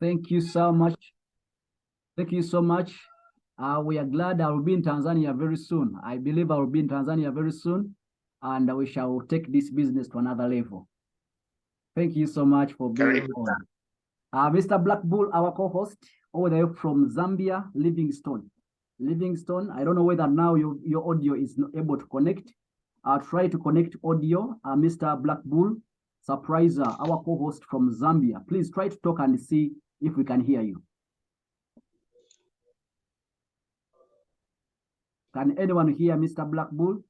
Thank you so much. Thank you so much. We are glad I will be in Tanzania very soon. I believe I will be in Tanzania very soon, and we shall take this business to another level. Thank you so much for being on. Mr. Black Bull, our co-host, over there from Zambia, Livingstone. Livingstone, I don't know whether now your audio is not able to connect. Try to connect audio. Mr. Black Bull, Surpriser, our co-host from Zambia. Please try to talk and see if we can hear you. Can anyone hear Mr. Black Bull?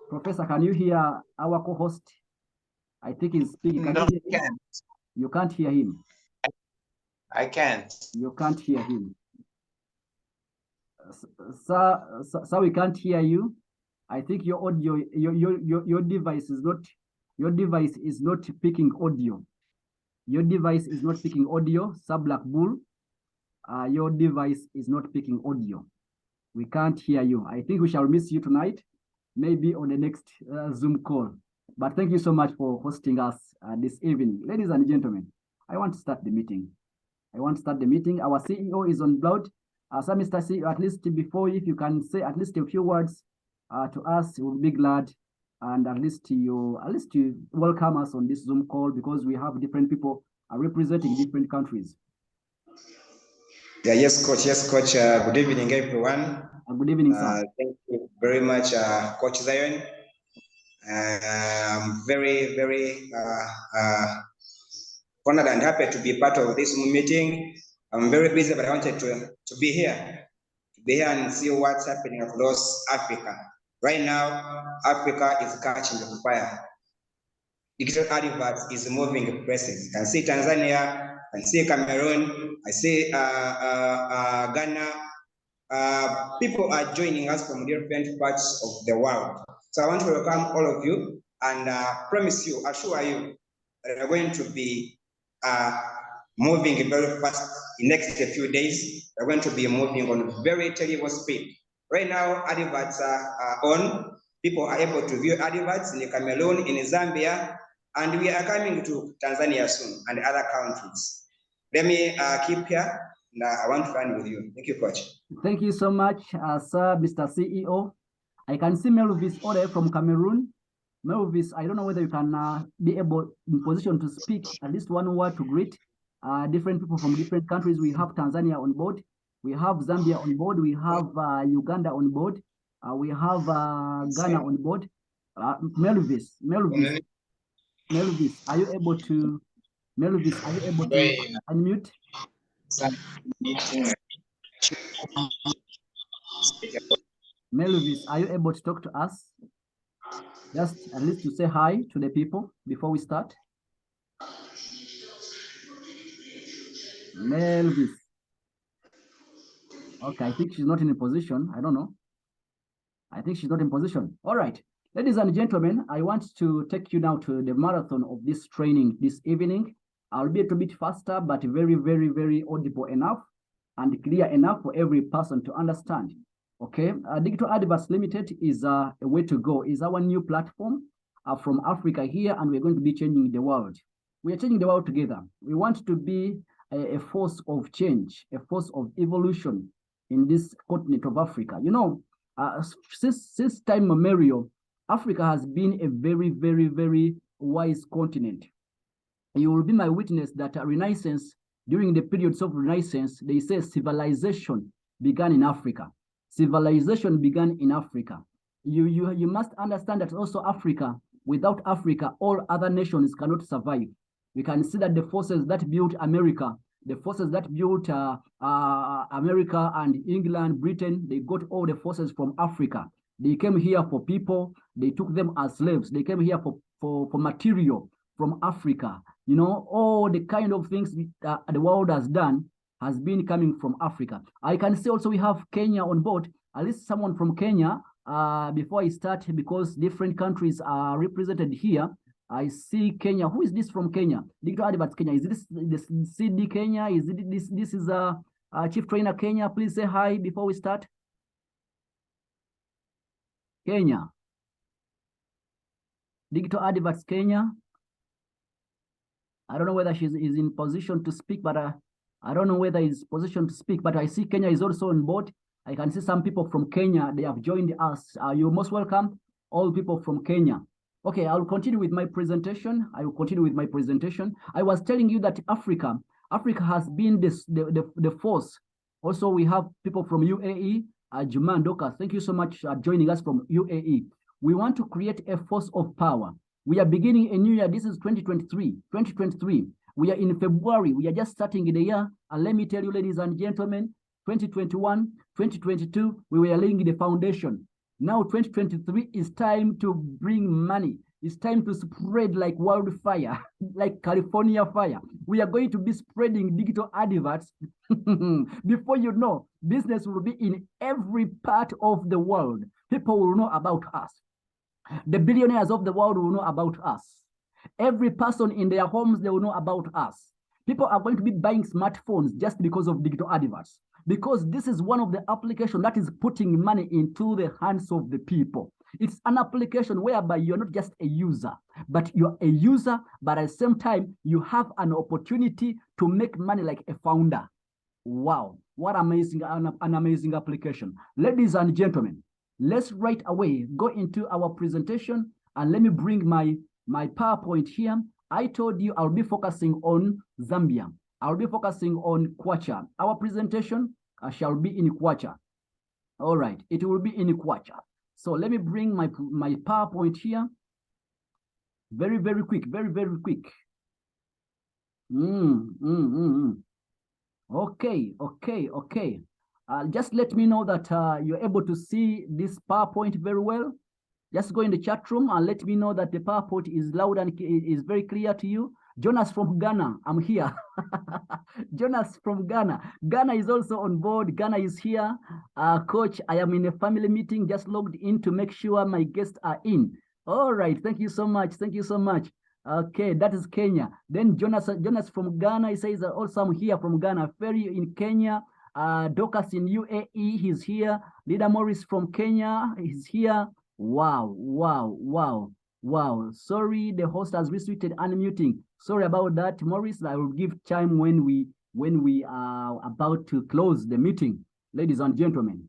Professor, can you hear our co-host? I think he's speaking. No, I can't. You can't hear him. I can't. You can't hear him. So we can't hear you. I think your audio, your device is not picking audio. Your device is not picking audio. Sir Black Bull, your device is not picking audio. We can't hear you. I think we shall miss you tonight, maybe on the next Zoom call. But thank you so much for hosting us this evening. Ladies and gentlemen, I want to start the meeting. Our CEO is on board. So Mr. CEO, at least before, if you can say at least a few words to us, we'll be glad. And at least you welcome us on this Zoom call, because we have different people representing different countries. Yeah, yes, coach. Yes, coach. Good evening, everyone. Good evening, sir. Thank you very much, Coach Zion. I'm very, very honored and happy to be part of this meeting. I'm very busy, but I wanted to be here. And see what's happening across Africa. Right now, Africa is catching the fire. Digital adverts is moving places. You can see Tanzania, I can see Cameroon, I see Ghana. People are joining us from different parts of the world. So I want to welcome all of you and assure you that we're going to be moving very fast in the next few days. We're going to be moving on very terrible speed. Right now, adverts are on. People are able to view adverts in Cameroon, in Zambia, and we are coming to Tanzania soon and other countries. Let me keep here. I want to run with you. Thank you, Coach. Thank you so much, sir, Mr. CEO. I can see Melvis Ode from Cameroon. Melvis, I don't know whether you can be able in position to speak at least one word to greet different people from different countries. We have Tanzania on board. We have Zambia on board. We have Uganda on board. We have Ghana on board. Melvis, are you able to unmute? Melvis, are you able to talk to us? Just at least to say hi to the people before we start. Melvis. Okay, I think she's not in a position. I don't know. I think she's not in position. All right. Ladies and gentlemen, I want to take you now to the marathon of this training this evening. I'll be a little bit faster, but very, very, very audible enough and clear enough for every person to understand. Okay, Digital Adverts Limited is a way to go. Is our new platform from Africa here, and we're going to be changing the world. We are changing the world together. We want to be a force of change, a force of evolution in this continent of Africa. You know, since time immemorial, Africa has been a very, very, very wise continent. You will be my witness that Renaissance, during the periods of Renaissance, they say civilization began in Africa. Civilization began in Africa. You must understand that also Africa, without Africa, all other nations cannot survive. We can see that the forces that built America, the forces that built America and England, Britain, they got all the forces from Africa. They came here for people. They took them as slaves. They came here for material from Africa. You know, all the kind of things the world has done has been coming from Africa. I can see also we have Kenya on board, at least someone from Kenya. Before I start, because different countries are represented here, I see Kenya. Who is this from Kenya? Digital Adverts Kenya. Is this CD Kenya? Is it this is Chief Trainer Kenya? Please say hi before we start. Kenya. Digital Adverts Kenya. I don't know whether is in position to speak, but I don't know whether he's positioned to speak, but I see Kenya is also on board. I can see some people from Kenya, they have joined us. You're most welcome, all people from Kenya. Okay, I'll continue with my presentation. I will continue with my presentation. I was telling you that Africa has been the force. Also, we have people from UAE, Juma and Doka. Thank you so much for joining us from UAE. We want to create a force of power. We are beginning a new year. This is 2023. We are in February. We are just starting the year. And let me tell you, ladies and gentlemen, 2021, 2022, we were laying the foundation. Now 2023 is time to bring money. It's time to spread like wildfire, like California fire. We are going to be spreading digital adverts. Before you know, business will be in every part of the world. People will know about us. The billionaires of the world will know about us. Every person in their homes, they will know about us. People are going to be buying smartphones just because of digital adverts, because this is one of the applications that is putting money into the hands of the people. It's an application whereby you're not just a user, but you're a user, but at the same time, you have an opportunity to make money like a founder. Wow, what amazing, an amazing application. Ladies and gentlemen, let's right away go into our presentation, and let me bring my PowerPoint here. I told you I'll be focusing on Zambia. I'll be focusing on Kwacha. Our presentation shall be in Kwacha. All right, it will be in Kwacha. So let me bring my PowerPoint here. Very, very quick, very, very quick. Okay. Just let me know that you're able to see this PowerPoint very well. Just go in the chat room and let me know that the PowerPoint is loud and is very clear to you. Jonas from Ghana, I'm here. Jonas from Ghana. Ghana is also on board. Ghana is here. Coach, I am in a family meeting, just logged in to make sure my guests are in. All right, thank you so much. Thank you so much. Okay, that is Kenya. Then Jonas from Ghana, he says also I'm here from Ghana. Ferry in Kenya. Dokas in UAE, he's here. Leader Morris from Kenya, he's here. Wow. Sorry, the host has restricted unmuting. Sorry about that, Morris. I will give time when we are about to close the meeting. Ladies and gentlemen,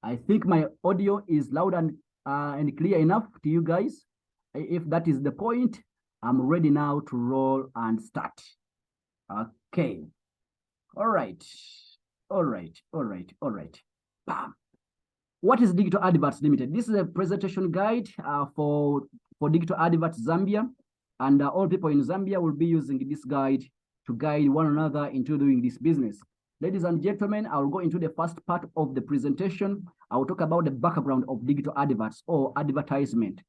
I think my audio is loud and clear enough to you guys. If that is the point, I'm ready now to roll and start. Okay. All right. Bam. What is Digital Adverts Limited? This is a presentation guide for Digital Adverts Zambia, and all people in Zambia will be using this guide to guide one another into doing this business. Ladies and gentlemen, I will go into the first part of the presentation. I will talk about the background of digital adverts or advertisement.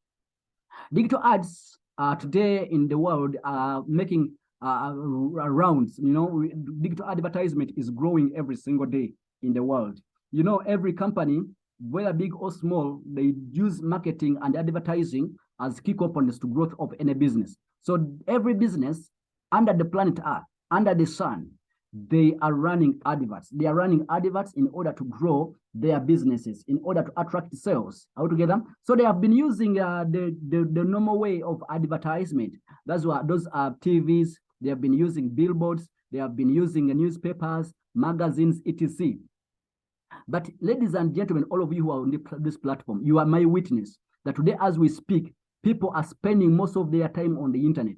Digital ads today in the world are making rounds. You know, digital advertisement is growing every single day in the world. You know, every company, whether big or small, they use marketing and advertising as key components to growth of any business. So every business under the planet Earth, under the sun, they are running adverts. They are running adverts in order to grow their businesses, in order to attract sales altogether. So they have been using the normal way of advertisement. That's why those are TVs. They have been using billboards. They have been using newspapers, magazines, etc. But ladies and gentlemen, all of you who are on this platform, you are my witness that today as we speak, people are spending most of their time on the internet.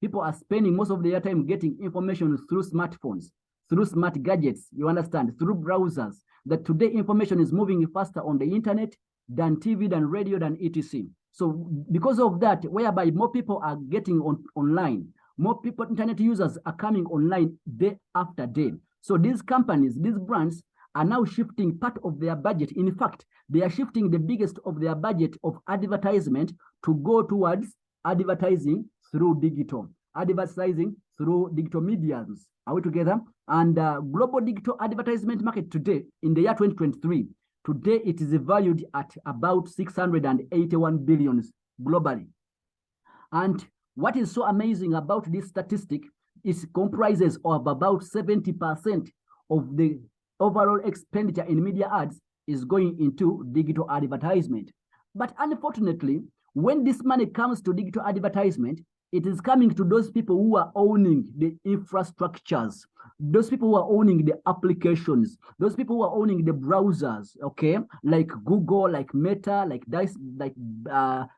People are spending most of their time getting information through smartphones, through smart gadgets, you understand, through browsers, that today information is moving faster on the internet than TV, than radio, than etc. So because of that, whereby more people are getting online, more people, internet users are coming online day after day. So these companies, these brands are now shifting part of their budget. In fact, they are shifting the biggest of their budget of advertisement to go towards advertising through digital, advertising through digital mediums. Are we together? And global digital advertisement market today, in the year 2023, today it is valued at about 681 billion globally. And what is so amazing about this statistic is comprises of about 70% of the overall expenditure in media ads is going into digital advertisement. But unfortunately, when this money comes to digital advertisement, it is coming to those people who are owning the infrastructures, those people who are owning the applications, those people who are owning the browsers, okay, like Google, like Meta, like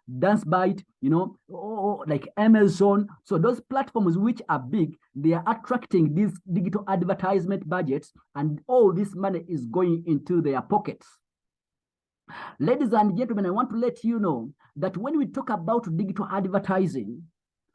DanceByte, you know, or like Amazon. So those platforms which are big, they are attracting these digital advertisement budgets, and all this money is going into their pockets. Ladies and gentlemen, I want to let you know that when we talk about digital advertising,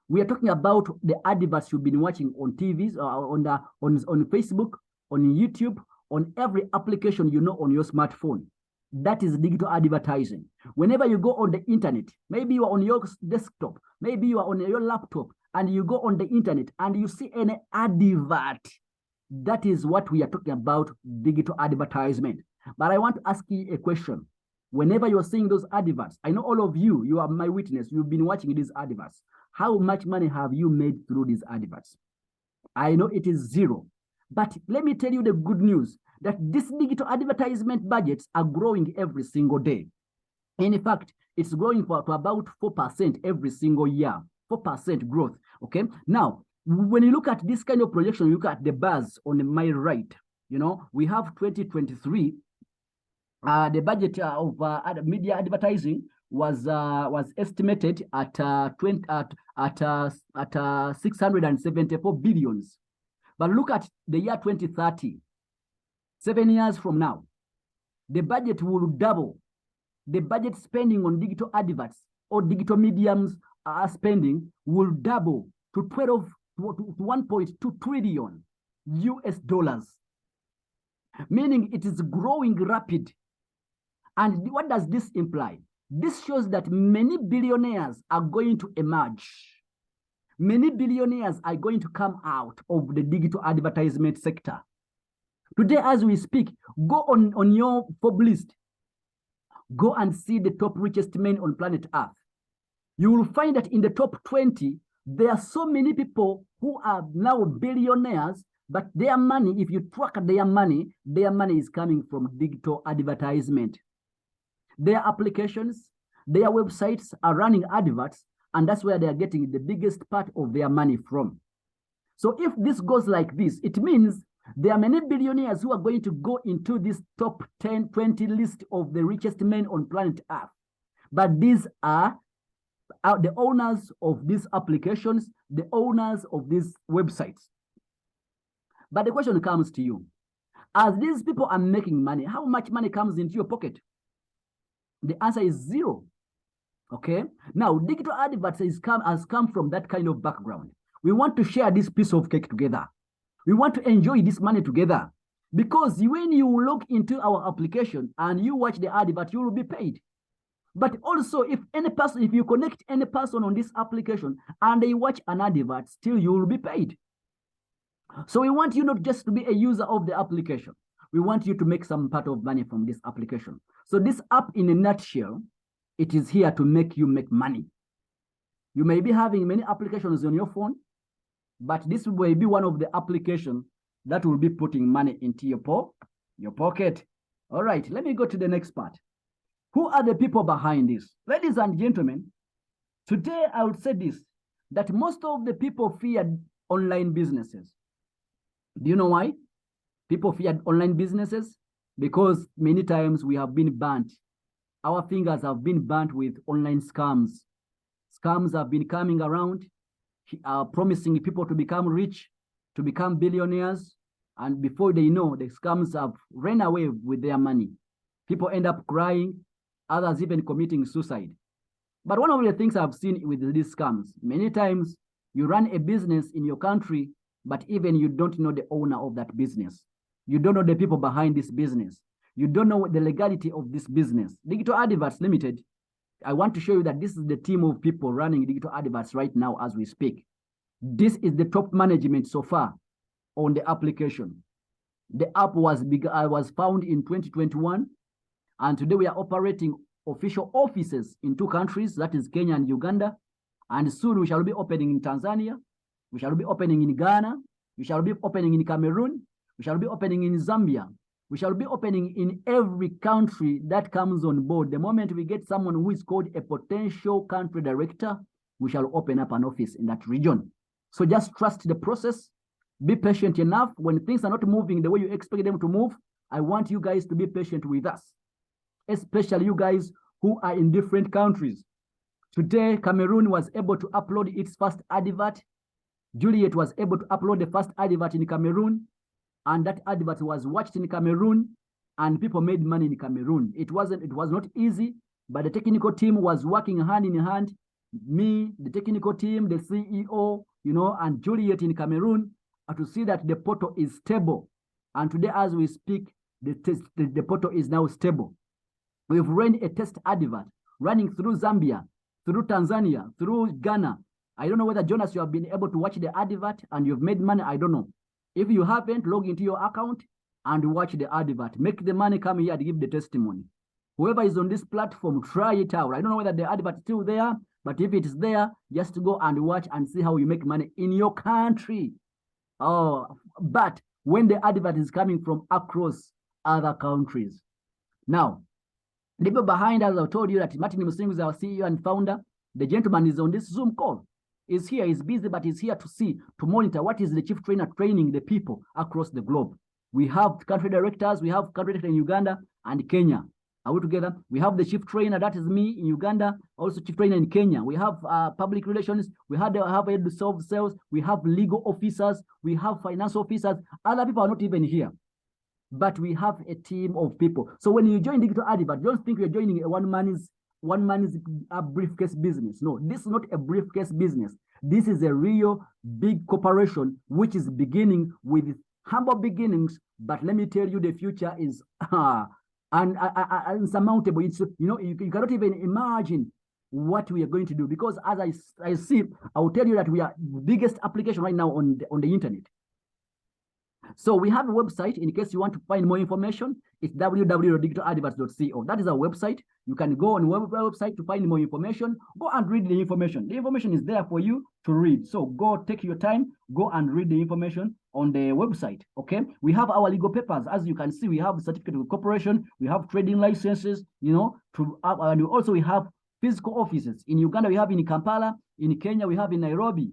we are talking about the adverts you've been watching on TVs, on Facebook, on YouTube, on every application you know on your smartphone. That is digital advertising. Whenever you go on the internet, maybe you are on your desktop, maybe you are on your laptop, and you go on the internet and you see an advert, that is what we are talking about, digital advertisement. But I want to ask you a question. Whenever you're seeing those adverts, I know all of you, you are my witness, you've been watching these adverts. How much money have you made through these adverts? I know it is zero. But let me tell you the good news, that these digital advertisement budgets are growing every single day. In fact, it's growing to about 4% every single year, 4% growth, okay? Now, when you look at this kind of projection, you look at the bars on my right, you know, we have 2023, the budget of media advertising was estimated at 674 billions. But look at the year 2030, 7 years from now, the budget will double. The budget spending on digital adverts or digital mediums spending will double to 1.2 trillion US dollars, meaning it is growing rapid. And what does this imply? This shows that many billionaires are going to emerge. Many billionaires are going to come out of the digital advertisement sector. Today, as we speak, go on your Forbes list. Go and see the top richest men on planet Earth. You will find that in the top 20, there are so many people who are now billionaires, but their money, if you track their money is coming from digital advertisement. Their applications, their websites are running adverts, and that's where they are getting the biggest part of their money from. So if this goes like this, it means there are many billionaires who are going to go into this top 10, 20 list of the richest men on planet Earth. But these are the owners of these applications, the owners of these websites. But the question comes to you. As these people are making money, how much money comes into your pocket? The answer is zero. Okay. Now, digital adverts has come from that kind of background. We want to share this piece of cake together. We want to enjoy this money together. Because when you log into our application and you watch the advert, you will be paid. But also, if you connect any person on this application and they watch an advert, still you will be paid. So we want you not just to be a user of the application. We want you to make some part of money from this application. So this app, in a nutshell, it is here to make you make money. You may be having many applications on your phone, but this will be one of the applications that will be putting money into your pocket. All right, let me go to the next part. Who are the people behind this? Ladies and gentlemen, today I would say this, that most of the people fear online businesses. Do you know why? People fear online businesses because many times we have been burnt. Our fingers have been burnt with online scams. Scams have been coming around, promising people to become rich, to become billionaires. And before they know, the scams have ran away with their money. People end up crying, others even committing suicide. But one of the things I've seen with these scams, many times you run a business in your country, but even you don't know the owner of that business. You don't know the people behind this business. You don't know the legality of this business. Digital Adverts Limited, I want to show you that this is the team of people running digital adverts right now as we speak. This is the top management so far on the application. The app was found in 2021, and today we are operating official offices in 2 countries, that is Kenya and Uganda. And soon we shall be opening in Tanzania, we shall be opening in Ghana, we shall be opening in Cameroon, we shall be opening in Zambia. We shall be opening in every country that comes on board. The moment we get someone who is called a potential country director, we shall open up an office in that region. So just trust the process. Be patient enough. When things are not moving the way you expect them to move, I want you guys to be patient with us, especially you guys who are in different countries. Today, Cameroon was able to upload its first advert. Juliet was able to upload the first advert in Cameroon, and that advert was watched in Cameroon, and people made money in Cameroon. It was not easy, but the technical team was working hand in hand. Me, the technical team, the CEO, and Juliet in Cameroon, to see that the portal is stable. And today, as we speak, the portal is now stable. We've run a test advert running through Zambia, through Tanzania, through Ghana. I don't know whether, Jonas, you have been able to watch the advert and you've made money. I don't know. If you haven't, log into your account and watch the advert. Make the money come here and give the testimony. Whoever is on this platform, try it out. I don't know whether the advert is still there, but if it is there, just go and watch and see how you make money in your country. Oh, but when the advert is coming from across other countries. Now, the people behind us, I told you that Martin Musingu is our CEO and founder. The gentleman is on this Zoom call. He's here, he's busy, but he's here to monitor what is the chief trainer training the people across the globe. We have country directors, we have country director in Uganda and Kenya. Are we together? We have the chief trainer, that is me in Uganda, also chief trainer in Kenya. We have public relations, we have head to solve sales, we have legal officers, we have finance officers. Other people are not even here. But we have a team of people. So when you join Digital Advert, don't think you're joining a one man's briefcase business. No, this is not a briefcase business. This is a real big corporation which is beginning with humble beginnings. But let me tell you, the future is insurmountable. It's, you cannot even imagine what we are going to do, because as I see, I will tell you that we are the biggest application right now on the internet. So we have a website. In case you want to find more information, it's www.digitaladverts.co. That is our website. You can go on our website to find more information. Go and read the information. The information is there for you to read. So go take your time, go and read the information on the website. Okay. We have our legal papers. As you can see, we have certificate of incorporation, we have trading licenses, and also we have physical offices. In Uganda, we have in Kampala. In Kenya, we have in Nairobi.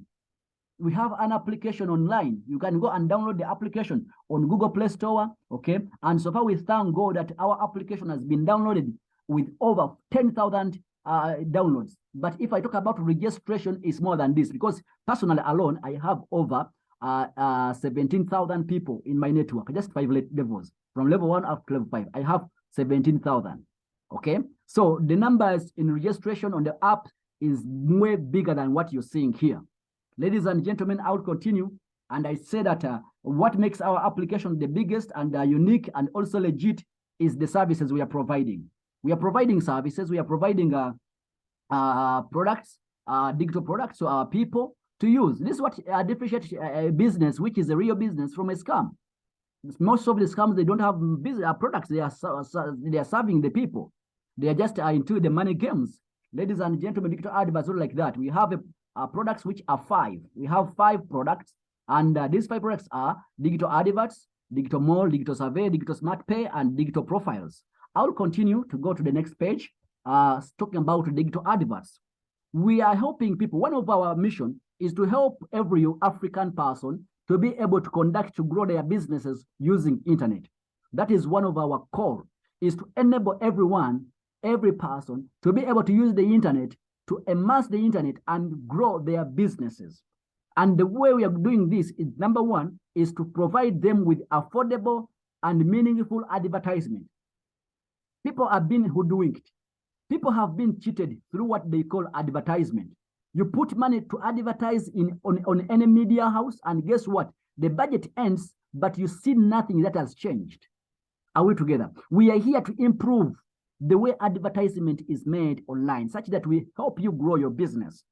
We have an application online. You can go and download the application on Google Play Store, okay? And so far, we thank God that our application has been downloaded with over 10,000 downloads. But if I talk about registration, it's more than this, because personally alone, I have over 17,000 people in my network, just 5 levels. From level 1 up to level 5, I have 17,000, okay? So the numbers in registration on the app is way bigger than what you're seeing here. Ladies and gentlemen, I will continue. And I say that what makes our application the biggest and unique and also legit is the services we are providing. We are providing services. We are providing products, digital products to our people to use. This is what differentiates a business, which is a real business, from a scam. Most of the scams, they don't have products. They are serving the people. They are just into the money games. Ladies and gentlemen, digital adverts like that. We have products which are 5. We have 5 products, and these 5 products are digital adverts, digital mall, digital survey, digital smart pay, and digital profiles. I'll continue to go to the next page, talking about digital adverts. We are helping people. One of our mission is to help every African person to be able to grow their businesses using internet. That is one of our core, is to enable everyone, every person, to be able to use the internet, to immerse the internet and grow their businesses. And the way we are doing this is, number one, is to provide them with affordable and meaningful advertisement. People have been hoodwinked. People have been cheated through what they call advertisement. You put money to advertise on any media house, and guess what? The budget ends, but you see nothing that has changed. Are we together? We are here to improve the way advertisement is made online, such that we help you grow your business.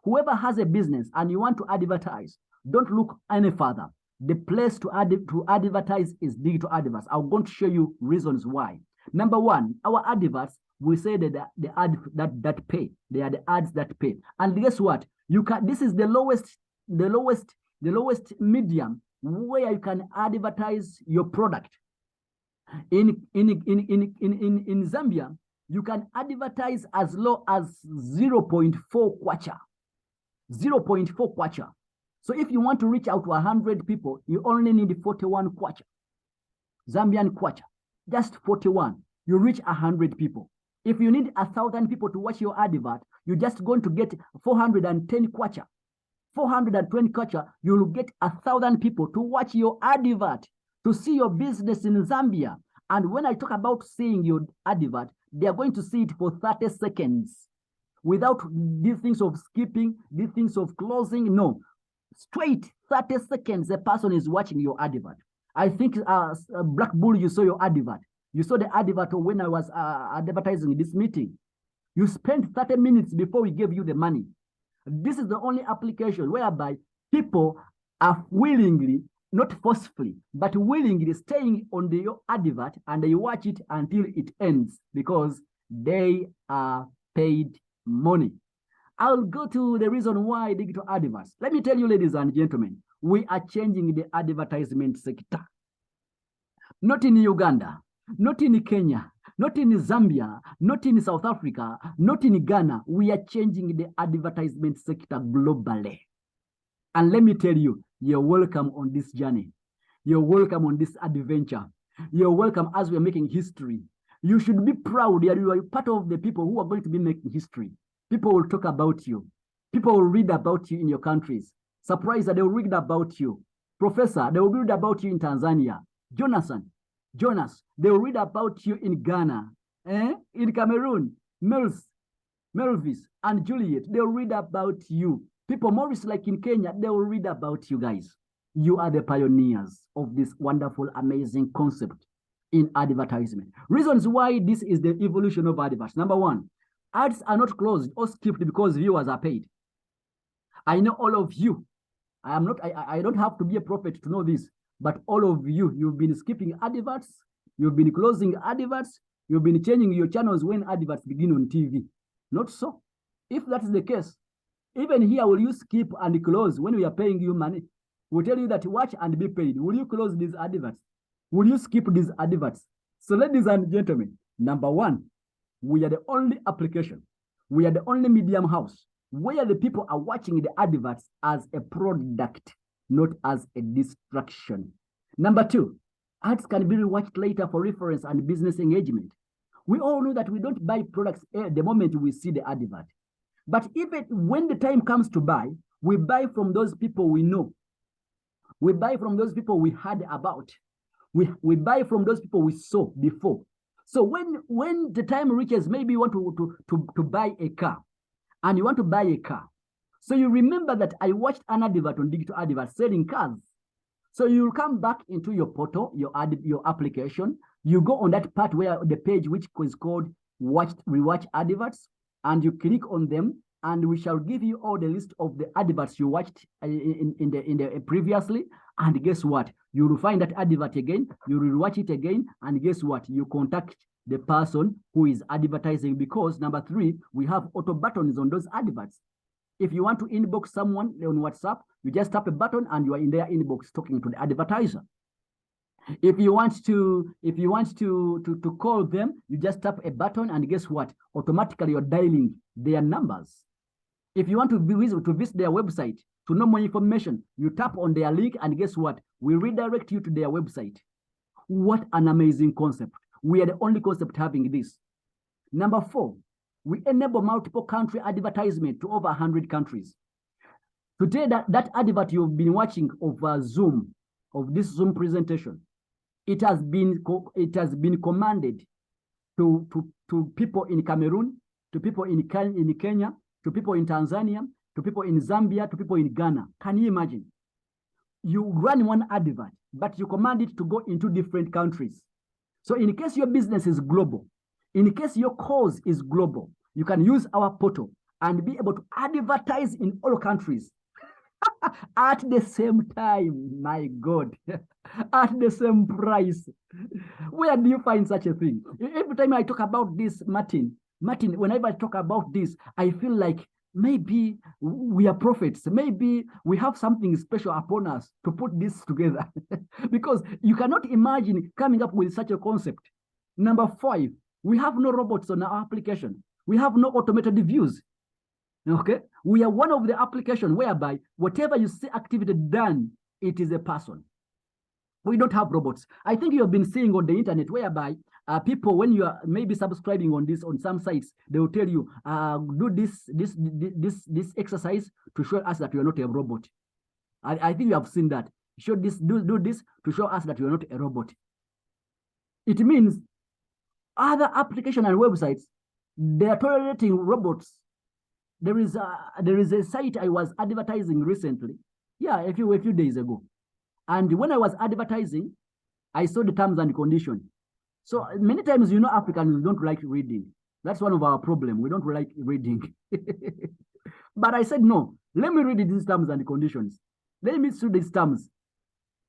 Whoever has a business and you want to advertise, don't look any further. The place to advertise is digital adverts. I'm going to show you reasons why. Number one, our adverts, we say that the ads that pay. They are the ads that pay. And guess what? This is the lowest medium where you can advertise your product. In Zambia, you can advertise as low as 0.4 kwacha. 0.4 kwacha. So if you want to reach out to 100 people, you only need 41 kwacha. Zambian kwacha, just 41. You reach 100 people. If you need 1,000 people to watch your advert, you're just going to get 410 kwacha. 420 kwacha, you'll get 1,000 people to watch your advert, to see your business in Zambia. And when I talk about seeing your advert, they are going to see it for 30 seconds without these things of skipping, these things of closing. No, straight 30 seconds, the person is watching your advert. I think Black Bull, you saw your advert. You saw the advert when I was advertising this meeting. You spent 30 minutes before we gave you the money. This is the only application whereby people are willingly, not forcefully, but willingly staying on your advert, and they watch it until it ends because they are paid money. I'll go to the reason why digital adverts. Let me tell you, ladies and gentlemen, we are changing the advertisement sector. Not in Uganda, not in Kenya, not in Zambia, not in South Africa, not in Ghana. We are changing the advertisement sector globally. And let me tell you, you're welcome on this journey. You're welcome on this adventure. You're welcome as we're making history. You should be proud that you are part of the people who are going to be making history. People will talk about you. People will read about you in your countries. Surprise that they will read about you. Professor, they will read about you in Tanzania. Jonas, they will read about you in Ghana, in Cameroon, Melvis, and Juliet, they will read about you. People, Morris, like in Kenya, they will read about you guys. You are the pioneers of this wonderful, amazing concept in advertisement. Reasons why this is the evolution of adverts. Number one, ads are not closed or skipped because viewers are paid. I know all of you. I don't have to be a prophet to know this, but all of you, you've been skipping adverts, you've been closing adverts, you've been changing your channels when adverts begin on TV. Not so. If that's the case, even here, will you skip and close when we are paying you money? We'll tell you that watch and be paid. Will you close these adverts? Will you skip these adverts? So ladies and gentlemen, number one, we are the only application. We are the only medium house where the people are watching the adverts as a product, not as a distraction. Number two, ads can be watched later for reference and business engagement. We all know that we don't buy products the moment we see the advert. But even when the time comes to buy, we buy from those people we know. We buy from those people we heard about. We buy from those people we saw before. So when the time reaches, maybe you want to buy a car, and you want to buy a car. So you remember that I watched an advert on digital advert selling cars. So you'll come back into your portal, your application. You go on that part where the page which is called rewatch adverts, and you click on them, and we shall give you all the list of the adverts you watched in the previously. And guess what? You will find that advert again, you will watch it again, and guess what? You contact the person who is advertising, because number three, we have auto buttons on those adverts. If you want to inbox someone on WhatsApp, you just tap a button and you are in their inbox talking to the advertiser. If you want to call them, you just tap a button and guess what? Automatically you're dialing their numbers. If you want to visit their website to know more information, you tap on their link and guess what? We redirect you to their website. What an amazing concept. We are the only concept having this. Number four, we enable multiple country advertisement to over 100 countries. Today, that advert you've been watching of Zoom, of this Zoom presentation, it has been commanded to people in Cameroon, to people in Kenya, to people in Tanzania, to people in Zambia, to people in Ghana. Can you imagine? You run one advert, but you command it to go into different countries. So in case your business is global, in case your cause is global, you can use our portal and be able to advertise in all countries at the same time. My God, at the same price. Where do you find such a thing? Every time I talk about this, Martin, whenever I talk about this, I feel like maybe we are prophets. Maybe we have something special upon us to put this together. Because you cannot imagine coming up with such a concept. Number five, we have no robots on our application. We have no automated views. Okay, we are one of the application whereby whatever you see activity done, it is a person. We don't have robots. I think you have been seeing on the internet whereby people, when you are maybe subscribing on some sites, they will tell you, do this exercise to show us that you are not a robot. I think you have seen that. Show this, do this to show us that you are not a robot. It means other application and websites, they are tolerating robots. There is a site I was advertising recently, yeah, a few days ago. And when I was advertising, I saw the terms and conditions. So many times, you know, Africans don't like reading. That's one of our problems. We don't like reading. But I said, no, let me read these terms and conditions. Let me see these terms.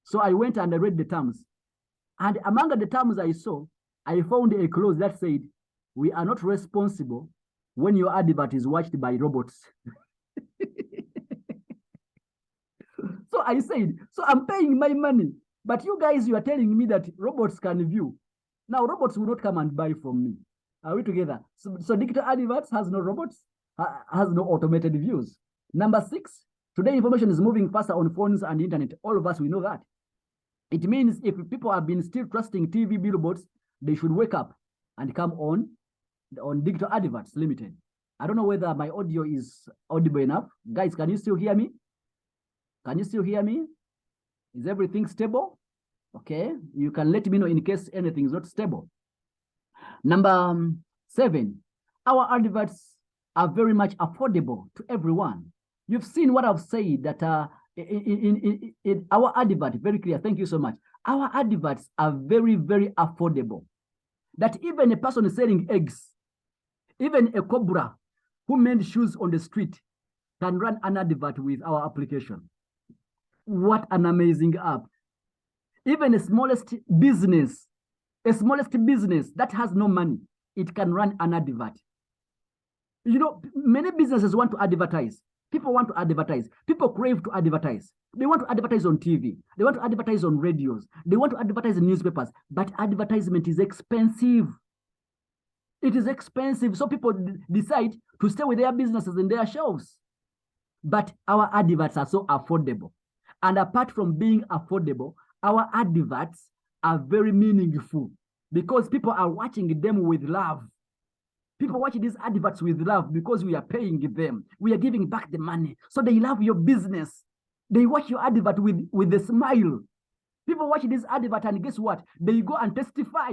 So I went and I read the terms. And among the terms I saw, I found a clause that said, we are not responsible when your advert is watched by robots. So I said, so I'm paying my money, but you guys, you are telling me that robots can view. Now, robots will not come and buy from me. Are we together? So digital adverts has no robots, has no automated views. Number 6, today information is moving faster on phones and internet. All of us, we know that. It means if people have been still trusting TV billboards, they should wake up and come on Digital Adverts Limited. I don't know whether my audio is audible enough. Guys, can you still hear me? Can you still hear me? Is everything stable? Okay, you can let me know in case anything is not stable. Number 7, our adverts are very much affordable to everyone. You've seen what I've said, that in our advert, very clear, thank you so much. Our adverts are very, very affordable. That even a person is selling eggs, even a cobra who made shoes on the street can run an advert with our application. What an amazing app. Even a smallest business that has no money, it can run an advert. You know, many businesses want to advertise. People want to advertise. People crave to advertise. They want to advertise on TV. They want to advertise on radios. They want to advertise in newspapers. But advertisement is expensive. It is expensive. So people decide to stay with their businesses in their shelves. But our adverts are so affordable. And apart from being affordable, our adverts are very meaningful because people are watching them with love. People watch these adverts with love because we are paying them. We are giving back the money. So they love your business. They watch your advert with a smile. People watch this advert and guess what? They go and testify.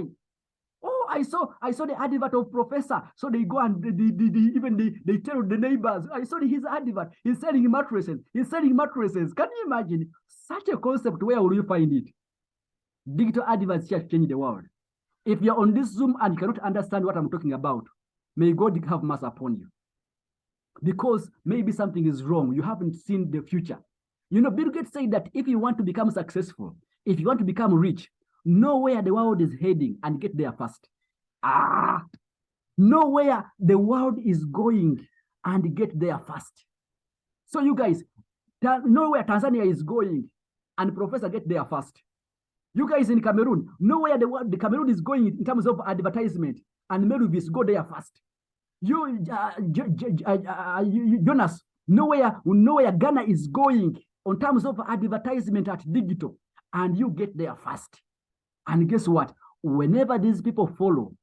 Oh, I saw the advert of Professor. So they go and they tell the neighbors, I saw his advert. He's selling mattresses. He's selling mattresses. Can you imagine such a concept? Where will you find it? Digital adverts just change the world. If you're on this Zoom and you cannot understand what I'm talking about, may God have mercy upon you. Because maybe something is wrong. You haven't seen the future. You know, Bill Gates said that if you want to become successful, if you want to become rich, know where the world is heading and get there fast. Know where the world is going and get there fast. So you guys, know where Tanzania is going and Professor get there fast. You guys in Cameroon, know where the Cameroon is going in terms of advertisement and Meruvis go there fast. You, Jonas, know where Ghana is going on terms of advertisement at digital and you get there fast. And guess what? Whenever these people follow,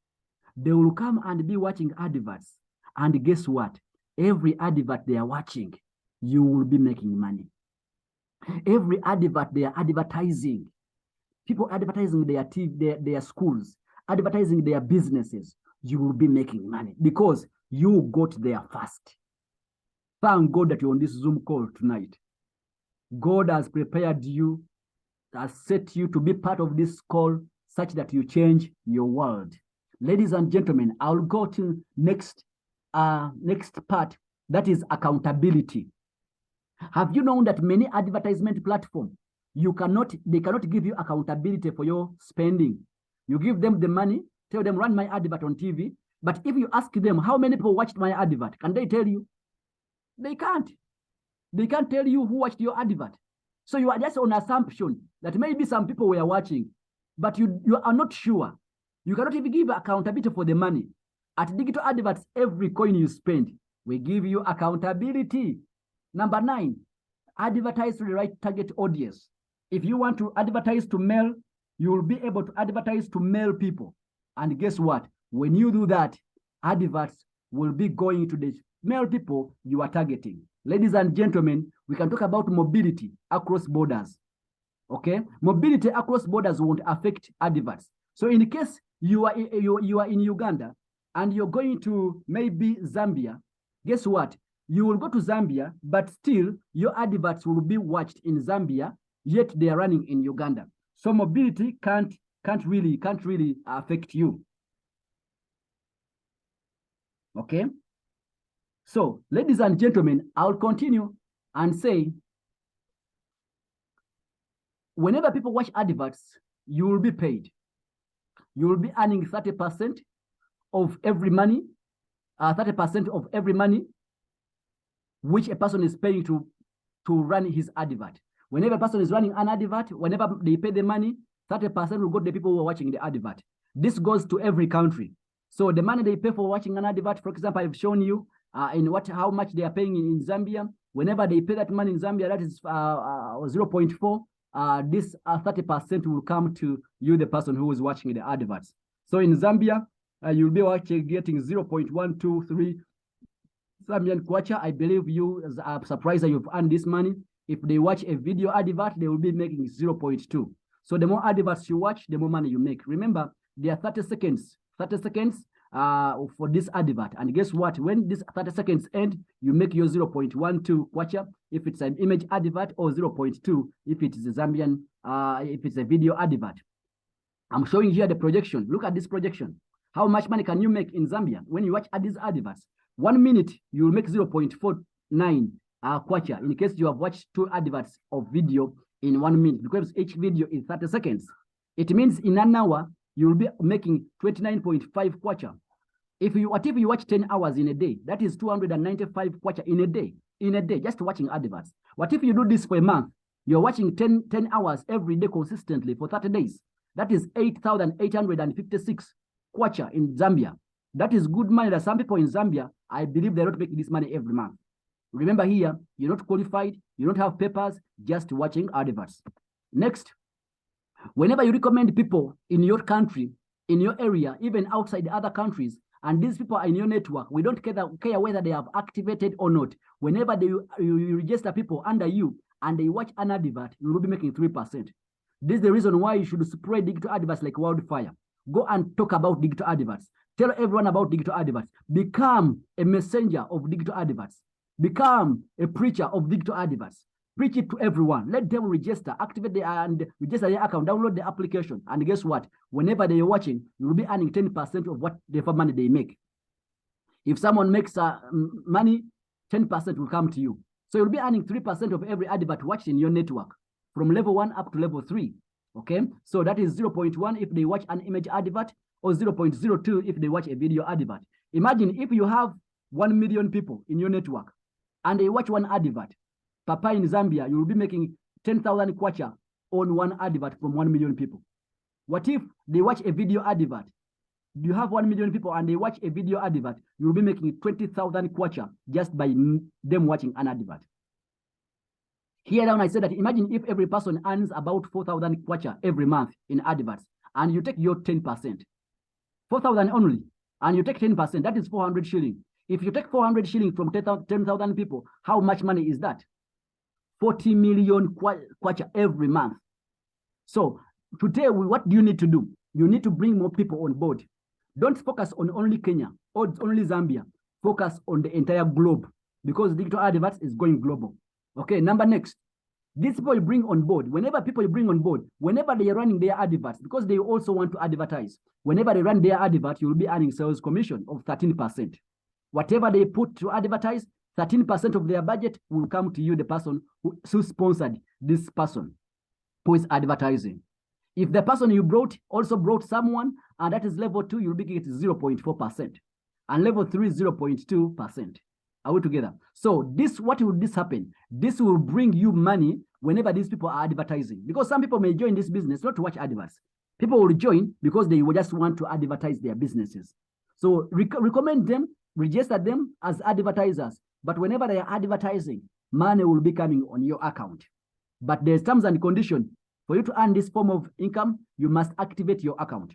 they will come and be watching adverts. And guess what? Every advert they are watching, you will be making money. Every advert they are advertising. People advertising their TV, their schools, advertising their businesses, you will be making money because you got there fast. Thank God that you're on this Zoom call tonight. God has prepared you, has set you to be part of this call such that you change your world. Ladies and gentlemen, I'll go to next part, that is accountability. Have you known that many advertisement platforms, they cannot give you accountability for your spending? You give them the money, tell them run my advert on TV, but if you ask them how many people watched my advert, can they tell you? They can't. They can't tell you who watched your advert. So you are just on assumption that maybe some people were watching, but you are not sure. You cannot even give accountability for the money. At digital adverts, every coin you spend, We give you accountability. Number 9, advertise to the right target audience. If you want to advertise to male, you will be able to advertise to male people. And guess what? When you do that, adverts will be going to the male people you are targeting. Ladies and gentlemen, we can talk about mobility across borders. Okay, mobility across borders won't affect adverts. So in case you are in Uganda and you're going to maybe Zambia, guess what? You will go to Zambia, but still your adverts will be watched in Zambia, yet they are running in Uganda. So mobility can't really affect you. Okay. So, ladies and gentlemen, I'll continue and say, whenever people watch adverts, you will be paid. You will be earning 30% of every money, 30% of every money which a person is paying to run his advert. Whenever a person is running an advert, whenever they pay the money, 30% will go to the people who are watching the advert. This goes to every country. So the money they pay for watching an advert, for example, I've shown you how much they are paying in Zambia. Whenever they pay that money in Zambia, that is 0.4. This 30% will come to you, the person who is watching the adverts. So in Zambia, you'll be getting 0.123 Zambian kwacha. I believe you are surprised that you've earned this money. If they watch a video advert, they will be making 0.2. So the more adverts you watch, the more money you make. Remember, there are 30 seconds for this advert. And guess what? When this 30 seconds end, you make your 0.12 kwacha if it's an image advert, or 0.2 if it is a Zambian, if it's a video advert. I'm showing here the projection. Look at this projection. How much money can you make in Zambia when you watch these adverts? 1 minute, you will make 0.49 kwacha in case you have watched 2 adverts of video in 1 minute, because each video is 30 seconds. It means in an hour, you will be making 29.5 kwacha. If you watch 10 hours in a day, that is 295 kwacha in a day, just watching adverts. What if you do this for a month? You're watching 10 hours every day consistently for 30 days. That is 8,856 kwacha in Zambia. That is good money that some people in Zambia, I believe they're not making this money every month. Remember here, you're not qualified, you don't have papers, just watching adverts. Next, whenever you recommend people in your country, in your area, even outside the other countries, and these people are in your network, we don't care whether they have activated or not. Whenever you register people under you and they watch an advert, you will be making 3%. This is the reason why you should spread digital adverts like wildfire. Go and talk about digital adverts. Tell everyone about digital adverts. Become a messenger of digital adverts. Become a preacher of digital adverts. Preach it to everyone. Let them register, activate and register their account, download the application. And guess what? Whenever they are watching, you will be earning 10% of what the money they make. If someone makes money, 10% will come to you. So you'll be earning 3% of every advert watched in your network, from level 1 up to level 3. Okay? So that is 0.1 if they watch an image advert, or 0.02 if they watch a video advert. Imagine if you have 1 million people in your network and they watch one advert. Papa, in Zambia, you will be making 10,000 kwacha on one advert from 1 million people. What if they watch a video advert? You have 1 million people and they watch a video advert, you will be making 20,000 kwacha just by them watching an advert. Here down, I said that imagine if every person earns about 4,000 kwacha every month in adverts, and you take your 10%. 4,000 only, and you take 10%, that is 400 shillings. If you take 400 shillings from 10,000 people, how much money is that? 40 million kwacha every month. So today, what do you need to do? You need to bring more people on board. Don't focus on only Kenya or only Zambia. Focus on the entire globe, because digital adverts is going global. Okay, next. These people you bring on board, whenever people you bring on board, whenever they are running their adverts, because they also want to advertise, whenever they run their advert, you will be earning sales commission of 13%. Whatever they put to advertise, 13% of their budget will come to you, the person who sponsored this person who is advertising. If the person you brought also brought someone, and that is level 2, you'll be getting 0.4%. And level 3 is 0.2%. Are we together? So what will this happen? This will bring you money whenever these people are advertising. Because some people may join this business not to watch adverts. People will join because they will just want to advertise their businesses. So recommend them register them as advertisers. But whenever they are advertising, money will be coming on your account. But there's terms and conditions. For you to earn this form of income, you must activate your account.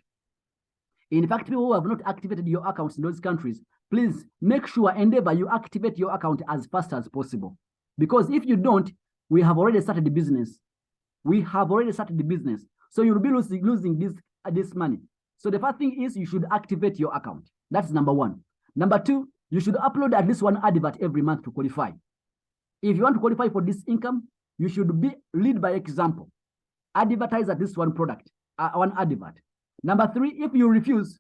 In fact, people who have not activated your accounts in those countries, please make sure, endeavor, you activate your account as fast as possible. Because if you don't, we have already started the business. We have already started the business. So you'll be losing this money. So the first thing is you should activate your account. That's number one. Number two, you should upload at least one advert every month to qualify. If you want to qualify for this income, you should lead by example. Advertise at least one product, one advert. Number three, if you refuse,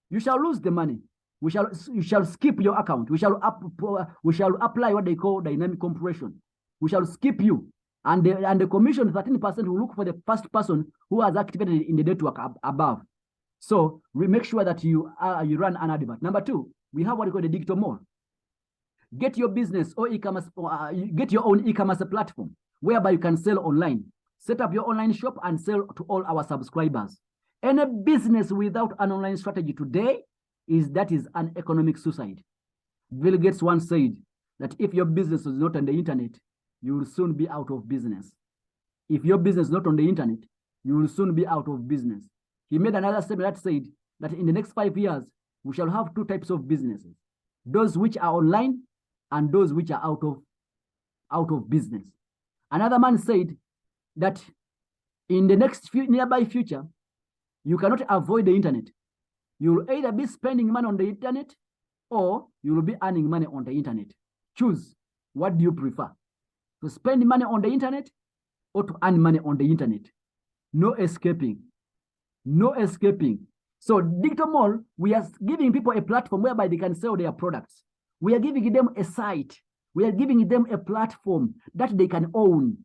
you shall lose the money. You shall skip your account. We shall apply what they call dynamic compression. We shall skip you. And the commission, 13%, will look for the first person who has activated in the network above. So we make sure that you run an advert. Number two, we have what we call the digital mall. Get your business or e-commerce, get your own e-commerce platform whereby you can sell online. Set up your online shop and sell to all our subscribers. Any business without an online strategy today that is an economic suicide. Bill Gates once said that if your business is not on the internet, you will soon be out of business. If your business is not on the internet, you will soon be out of business. He made another statement that said that in the next 5 years, we shall have two types of businesses: those which are online and those which are out of business. Another man said that in the next nearby future, you cannot avoid the internet. You will either be spending money on the internet or you will be earning money on the internet. Choose. What do you prefer? To spend money on the internet or to earn money on the internet? No escaping. No escaping. So Digital Mall, we are giving people a platform whereby they can sell their products. We are giving them a site. We are giving them a platform that they can own.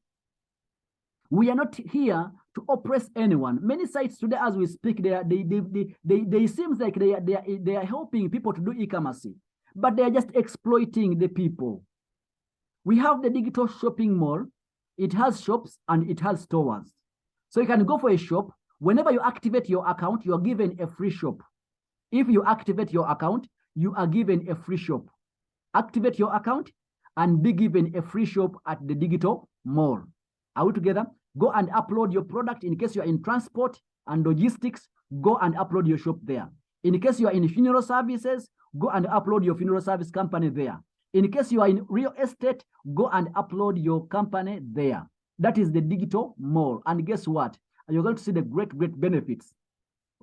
We are not here to oppress anyone. Many sites today, as we speak, they seems like they are helping people to do e-commerce, but they are just exploiting the people. We have the digital shopping mall. It has shops and it has stores. So you can go for a shop. Whenever you activate your account, you are given a free shop. If you activate your account, you are given a free shop. Activate your account and be given a free shop at the digital mall. Are we together? Go and upload your product. In case you are in transport and logistics, go and upload your shop there. In case you are in funeral services, go and upload your funeral service company there. In case you are in real estate, go and upload your company there. That is the digital mall. And guess what? You're going to see the great benefits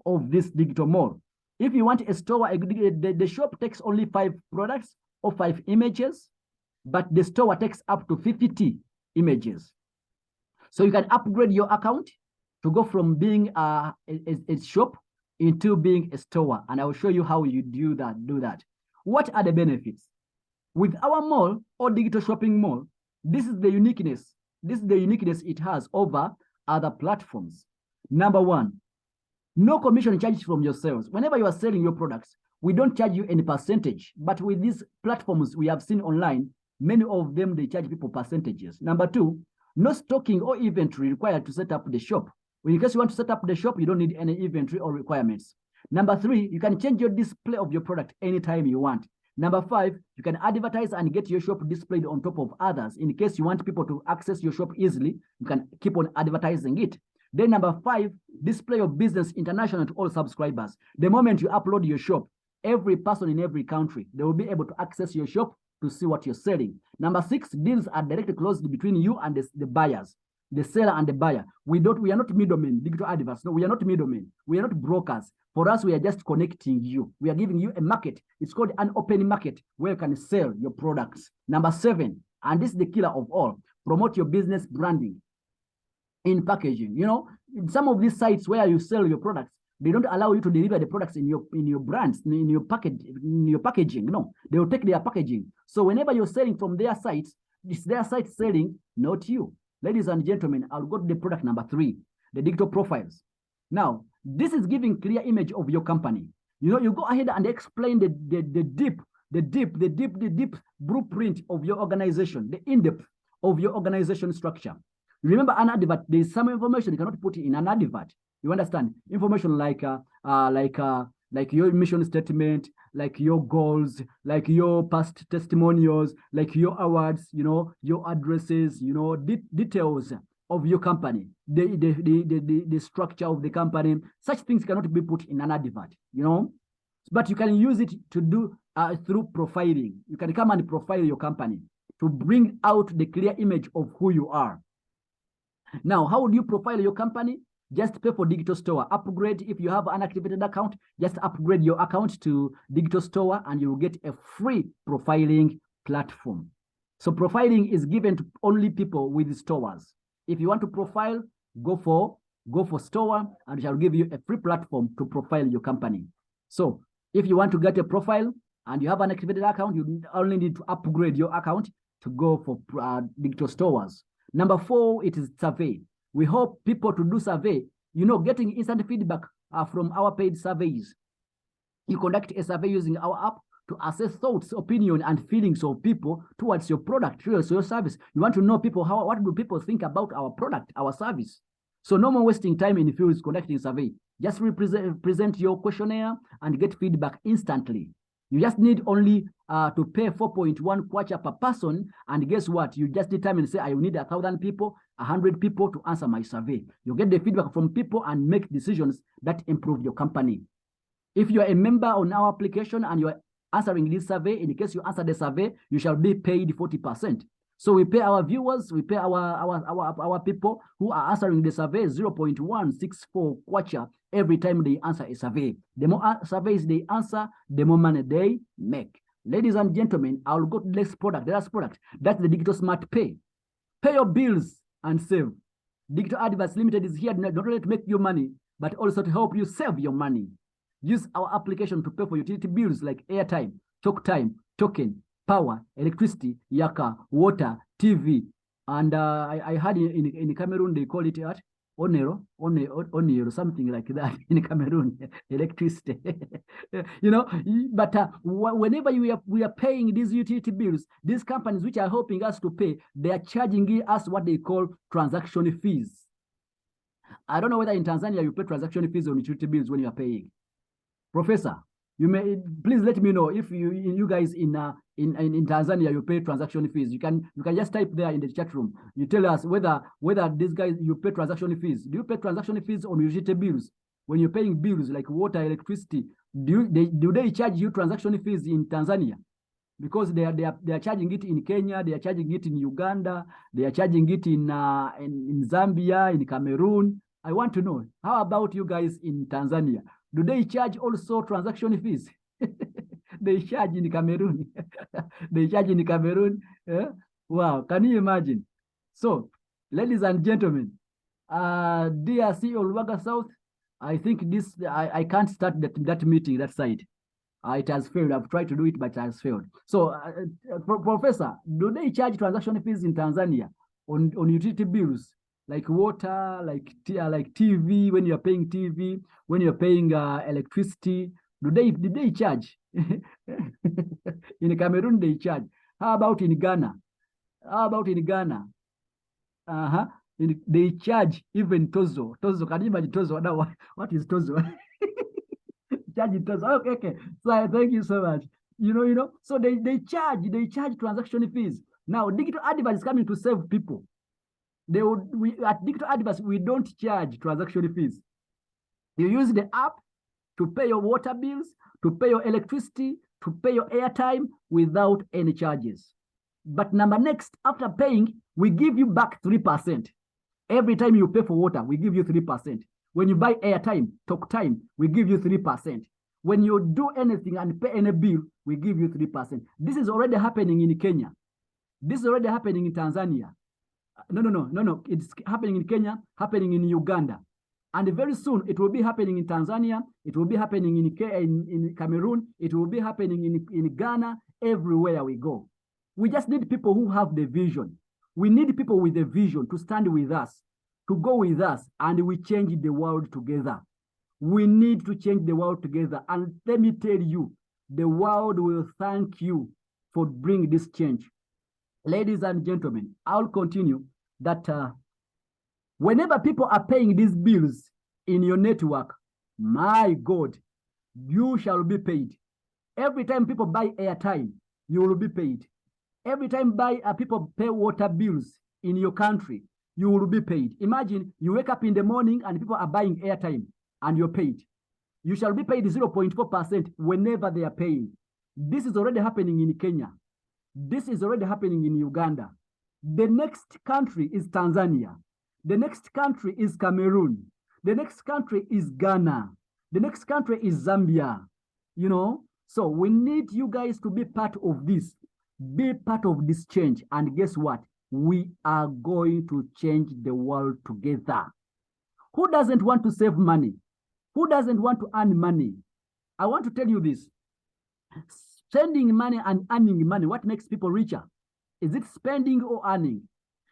of this digital mall. If you want a store, the shop takes only 5 products or 5 images, but the store takes up to 50 images. So you can upgrade your account to go from being a shop into being a store. And I will show you how you do that. What are the benefits? With our mall or digital shopping mall, this is the uniqueness. This is the uniqueness it has over other platforms. Number one, no commission charges from your sales. Whenever you are selling your products, we don't charge you any percentage. But with these platforms we have seen online, many of them, they charge people percentages. Number two, no stocking or inventory required to set up the shop. In case you want to set up the shop, you don't need any inventory or requirements. Number three, you can change your display of your product anytime you want. Number five, you can advertise and get your shop displayed on top of others. In case you want people to access your shop easily, you can keep on advertising it. Then number five, display your business international to all subscribers. The moment you upload your shop, every person in every country, they will be able to access your shop to see what you're selling. Number six, deals are directly closed between you and the buyers, the seller and the buyer. We are not middlemen, digital adverts. No, we are not middlemen. We are not brokers. For us, we are just connecting you. We are giving you a market. It's called an open market where you can sell your products. Number seven, and this is the killer of all, promote your business branding in packaging. You know, in some of these sites where you sell your products, they don't allow you to deliver the products in your brands, in your packaging. No, they will take their packaging. So whenever you're selling from their sites, it's their site selling, not you. Ladies and gentlemen, I'll go to the product number three, the digital profiles. Now, this is giving clear image of your company. You know, you go ahead and explain the deep blueprint of your organization, the in-depth of your organization structure. Remember, an advert, there's some information you cannot put in an advert. You understand? Information like like your mission statement, like your goals, like your past testimonials, like your awards, your addresses, details of your company, the structure of the company. Such things cannot be put in an advert, but you can use it to do through profiling. You can come and profile your company to bring out the clear image of who you are. Now, how do you profile your company? Just pay for digital store. Upgrade. If you have an activated account, just upgrade your account to digital store and you will get a free profiling platform. So profiling is given to only people with stores. If you want to profile, go for store, and it shall give you a free platform to profile your company. So if you want to get a profile and you have an activated account, you only need to upgrade your account to go for digital stores. Number 4, it is survey. We hope people to do survey, getting instant feedback from our paid surveys. You conduct a survey using our app to assess thoughts, opinion, and feelings of people towards your product, towards your service. You want to know what do people think about our product, our service. So no more wasting time in fields conducting survey. Just present your questionnaire and get feedback instantly. You just need only to pay 4.1 kwacha per person, and guess what? You just determine, say, I need 1,000 people, 100 people to answer my survey. You get the feedback from people and make decisions that improve your company. If you are a member on our application and you are answering this survey, in case you answer the survey, you shall be paid 40%. So we pay our viewers, we pay our people who are answering the survey 0.164 kwacha every time they answer a survey. The more surveys they answer, the more money they make. Ladies and gentlemen, I'll go to the next product. The last product, that's the Digital Smart Pay. Pay your bills and save. Digital Adverts Limited is here not only to make you money, but also to help you save your money. Use our application to pay for utility bills like airtime, talk time, token, power, electricity, yaka, water, TV. And I heard in Cameroon, they call it what? Onero, something like that in Cameroon, electricity. But whenever we are paying these utility bills, these companies which are helping us to pay, they are charging us what they call transaction fees. I don't know whether in Tanzania you pay transaction fees on utility bills when you are paying. Professor, you may please let me know if you guys in Tanzania you pay transaction fees. You can just type there in the chat room. You tell us whether these guys you pay transaction fees. Do you pay transaction fees on utility bills when you're paying bills like water, electricity? Do they charge you transaction fees in Tanzania? Because they are charging it in Kenya, they are charging it in Uganda, they are charging it in Zambia, in Cameroon. I want to know, how about you guys in Tanzania? Do they charge also transaction fees? They charge in Cameroon. They charge in Cameroon. Wow, can you imagine? So, ladies and gentlemen, DRC Oluwaga South, I think I can't start that meeting, that side. It has failed. I've tried to do it, but it has failed. So, Professor, do they charge transaction fees in Tanzania on utility bills? Like water, like TV, when you're paying TV, when you're paying electricity, did they charge? In Cameroon, they charge. How about in Ghana? They charge even Tozo. Can you imagine Tozo? What is Tozo? Charge Tozo. Okay. So thank you so much. So they charge transaction fees. Now, digital adverts is coming to save people. At Digital Adverts, we don't charge transaction fees. You use the app to pay your water bills, to pay your electricity, to pay your airtime without any charges. But next, after paying, we give you back 3%. Every time you pay for water, we give you 3%. When you buy airtime, talk time, we give you 3%. When you do anything and pay any bill, we give you 3%. This is already happening in Kenya. This is already happening in Tanzania. No. It's happening in Kenya, happening in Uganda. And very soon, it will be happening in Tanzania. It will be happening in Cameroon. It will be happening in Ghana, everywhere we go. We just need people who have the vision. We need people with the vision to stand with us, to go with us, and we change the world together. We need to change the world together. And let me tell you, the world will thank you for bringing this change. Ladies and gentlemen, I'll continue that whenever people are paying these bills in your network, my God, you shall be paid. Every time people buy airtime, you will be paid. Every time people pay water bills in your country, you will be paid. Imagine you wake up in the morning and people are buying airtime and you're paid. You shall be paid 0.4% whenever they are paying. This is already happening in Kenya. This is already happening in Uganda. The next country is Tanzania. The next country is Cameroon. The next country is Ghana. The next country is Zambia. You know, so we need you guys to be part of this. Be part of this change. And guess what? We are going to change the world together. Who doesn't want to save money? Who doesn't want to earn money? I want to tell you this. Spending money and earning money, what makes people richer? Is it spending or earning?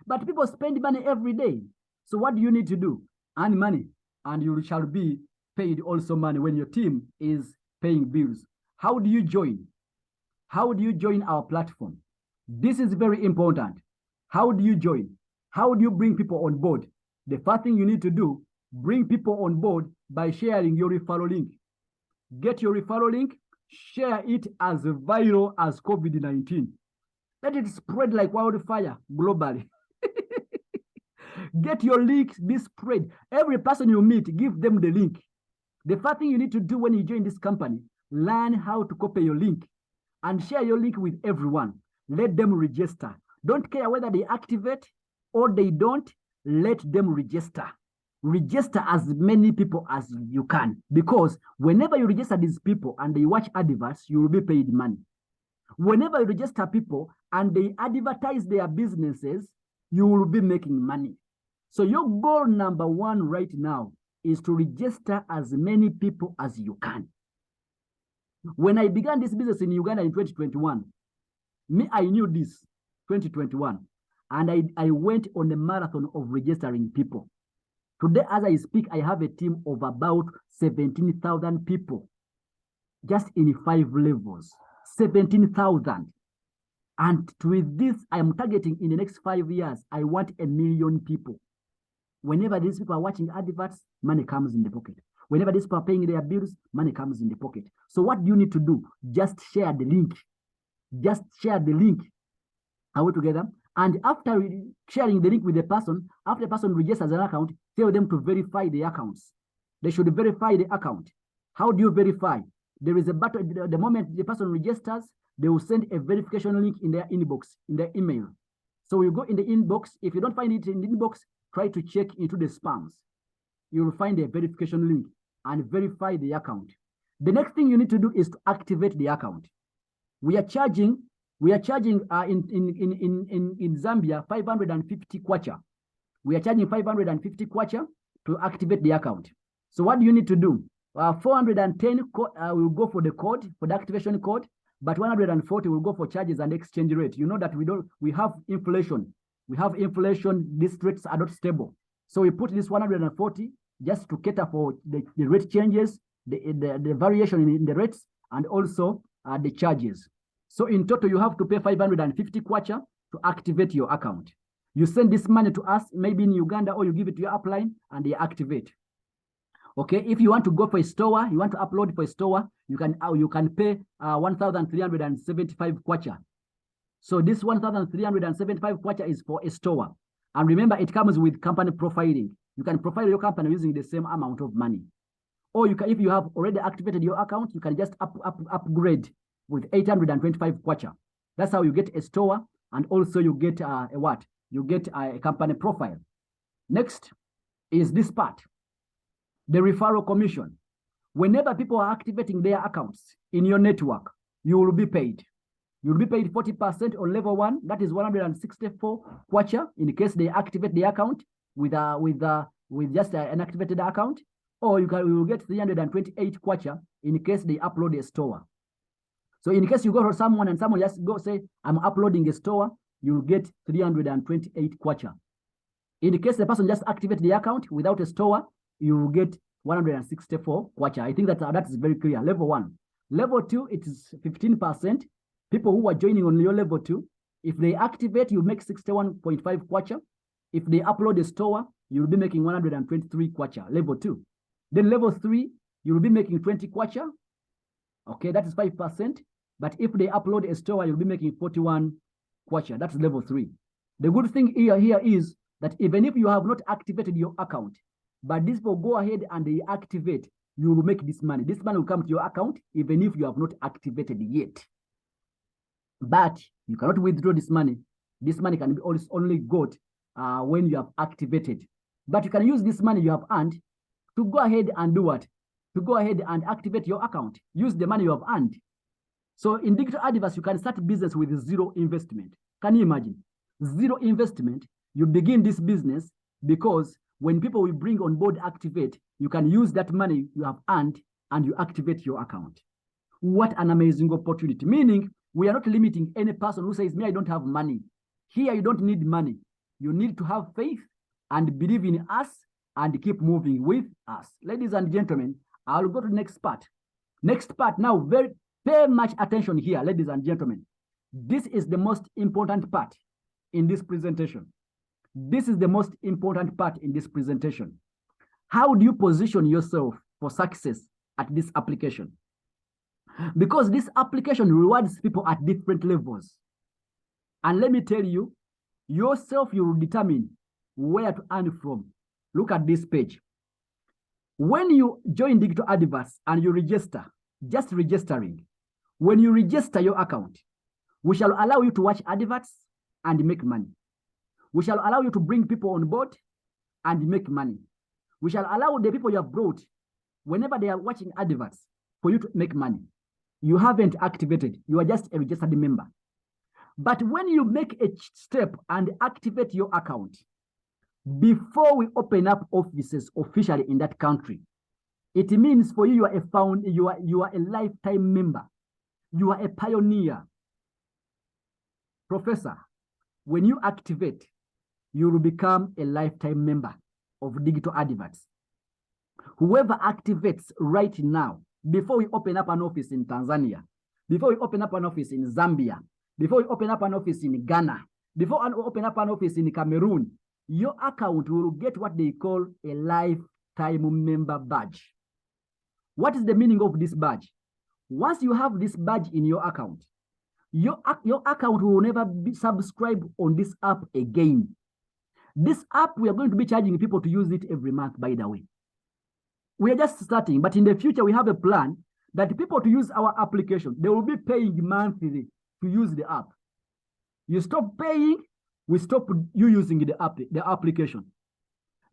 But people spend money every day. So what do you need to do? Earn money, and you shall be paid also money when your team is paying bills. How do you join? How do you join our platform? This is very important. How do you join? How do you bring people on board? The first thing you need to do, bring people on board by sharing your referral link. Get your referral link, share it as viral as COVID-19. Let it spread like wildfire globally. Get your link, be spread. Every person you meet, give them the link. The first thing you need to do when you join this company, learn how to copy your link and share your link with everyone. Let them register. Don't care whether they activate or they don't, let them register. Register as many people as you can, because whenever you register these people and they watch adverts, you will be paid money. Whenever you register people and they advertise their businesses, you will be making money. So your goal number one right now is to register as many people as you can. When I began this business in Uganda in 2021, I knew this, 2021, and I went on a marathon of registering people. Today, as I speak, I have a team of about 17,000 people, just in 5 levels, 17,000. And with this, I am targeting in the next 5 years, I want 1 million people. Whenever these people are watching adverts, money comes in the pocket. Whenever these people are paying their bills, money comes in the pocket. So what do you need to do? Just share the link. Just share the link. Are we together? And after sharing the link with the person, after the person registers an account, tell them to verify the accounts. They should verify the account. How do you verify? There is a button. The moment the person registers, they will send a verification link in their inbox, in their email. So you go in the inbox. If you don't find it in the inbox, try to check into the spams. You will find a verification link and verify the account. The next thing you need to do is to activate the account. We are charging in Zambia 550 kwacha. We are charging 550 kwacha to activate the account. So what do you need to do? 410 will go for the code, for the activation code, but 140 will go for charges and exchange rate. You know that we have inflation. We have inflation, these rates are not stable. So we put this 140 just to cater for the rate changes, the variation in the rates, and also the charges. So in total, you have to pay 550 kwacha to activate your account. You send this money to us, maybe in Uganda, or you give it to your upline and they activate. Okay, if you want to go for a store, you want to upload for a store, you can pay 1,375 kwacha. So this 1,375 kwacha is for a store. And remember, it comes with company profiling. You can profile your company using the same amount of money. Or you can, if you have already activated your account, you can just upgrade with 825 kwacha. That's how you get a store, and also you get a what? You get a company profile. Next is this part, the referral commission. Whenever people are activating their accounts in your network, you will be paid. You'll be paid 40% on level 1. That is 164 kwacha in case they activate the account with just an activated account, or you will get 328 kwacha in case they upload a store. So in case you go for someone and someone just go say, I'm uploading a store, you'll get 328 kwacha. In case the person just activate the account without a store, you will get 164 kwacha. I think that is very clear. Level 1. Level 2, it is 15%. People who are joining on your level 2, if they activate, you make 61.5 kwacha. If they upload a store, you'll be making 123 kwacha, level 2. Then level 3, you'll be making 20 kwacha. Okay, that is 5%. But if they upload a store, you'll be making 41 kwacha. That's level 3. The good thing here is that even if you have not activated your account, but this will go ahead and they activate, you will make this money. This money will come to your account even if you have not activated yet. But you cannot withdraw this money. This money can be only got when you have activated. But you can use this money you have earned to go ahead and do what? To go ahead and activate your account. Use the money you have earned. So in digital adverts, you can start business with zero investment. Can you imagine? Zero investment. You begin this business because when people will bring on board activate, you can use that money you have earned and you activate your account. What an amazing opportunity. Meaning, we are not limiting any person who says, me, I don't have money. Here, you don't need money. You need to have faith and believe in us and keep moving with us. Ladies and gentlemen, I'll go to the next part. Next part now, pay much attention here, ladies and gentlemen. This is the most important part in this presentation. This is the most important part in this presentation. How do you position yourself for success at this application? Because this application rewards people at different levels. And let me tell you, yourself, you will determine where to earn from. Look at this page. When you join digital adverts and you register, just registering, when you register your account, we shall allow you to watch adverts and make money. We shall allow you to bring people on board and make money. We shall allow the people you have brought, whenever they are watching adverts, for you to make money. You haven't activated. You are just a registered member. But when you make a step and activate your account, before we open up offices officially in that country, it means for you, you are a lifetime member. You are a pioneer. Professor, when you activate, you will become a lifetime member of digital adverts. Whoever activates right now, before we open up an office in Tanzania, before we open up an office in Zambia, before we open up an office in Ghana, before we open up an office in Cameroon, your account will get what they call a lifetime member badge. What is the meaning of this badge? Once you have this badge in your account, your account will never be subscribed on this app again. This app, we are going to be charging people to use it every month, by the way. We are just starting, but in the future, we have a plan that people to use our application, they will be paying monthly to use the app. You stop paying, we stop you using the application.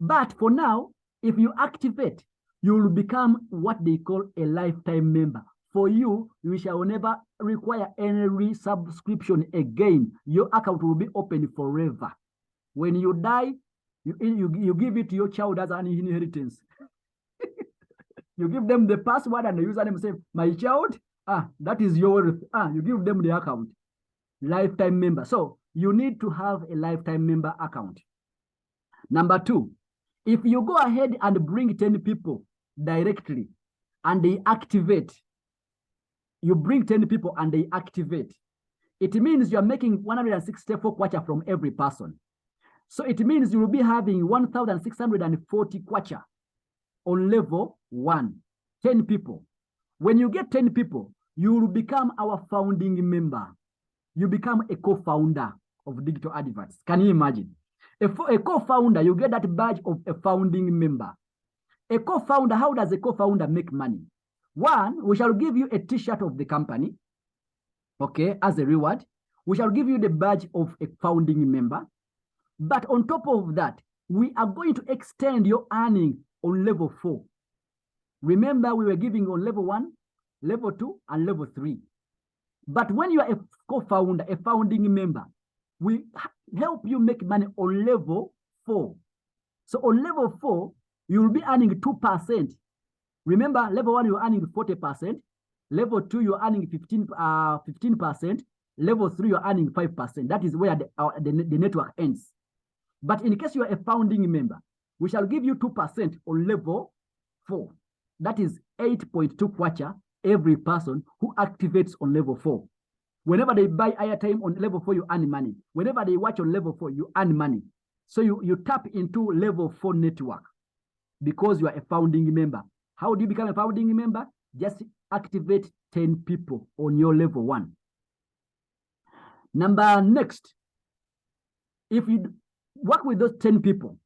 But for now, if you activate, you will become what they call a lifetime member. For you, you shall never require any resubscription again. Your account will be open forever. When you die, you give it to your child as an inheritance. You give them the password and the username, say, my child, that is yours. You give them the account. Lifetime member. So you need to have a lifetime member account. Number 2, if you go ahead and bring 10 people directly and they activate, you bring 10 people and they activate, it means you're making 164 kwacha from every person. So it means you will be having 1,640 kwacha on level 1, 10 people. When you get 10 people, you will become our founding member. You become a co-founder of digital adverts. Can you imagine? A co-founder, you get that badge of a founding member. A co-founder, how does a co-founder make money? 1, we shall give you a t-shirt of the company, okay, as a reward. We shall give you the badge of a founding member. But on top of that, we are going to extend your earning on level 4. Remember, we were giving on level 1, level 2, and level 3. But when you are a co-founder, a founding member, we help you make money on level 4. So on level 4, you will be earning 2%. Remember, level 1, you're earning 40%. Level 2, you're earning 15%. Level 3, you're earning 5%. That is where the network ends. But in case you are a founding member, we shall give you 2% on level 4. That is 8.2 kwacha every person who activates on level 4. Whenever they buy airtime on level 4, you earn money. Whenever they watch on level 4, you earn money. So you tap into level 4 network because you are a founding member. How do you become a founding member? just activate 10 people on your level 1. Next, if you work with those 10 people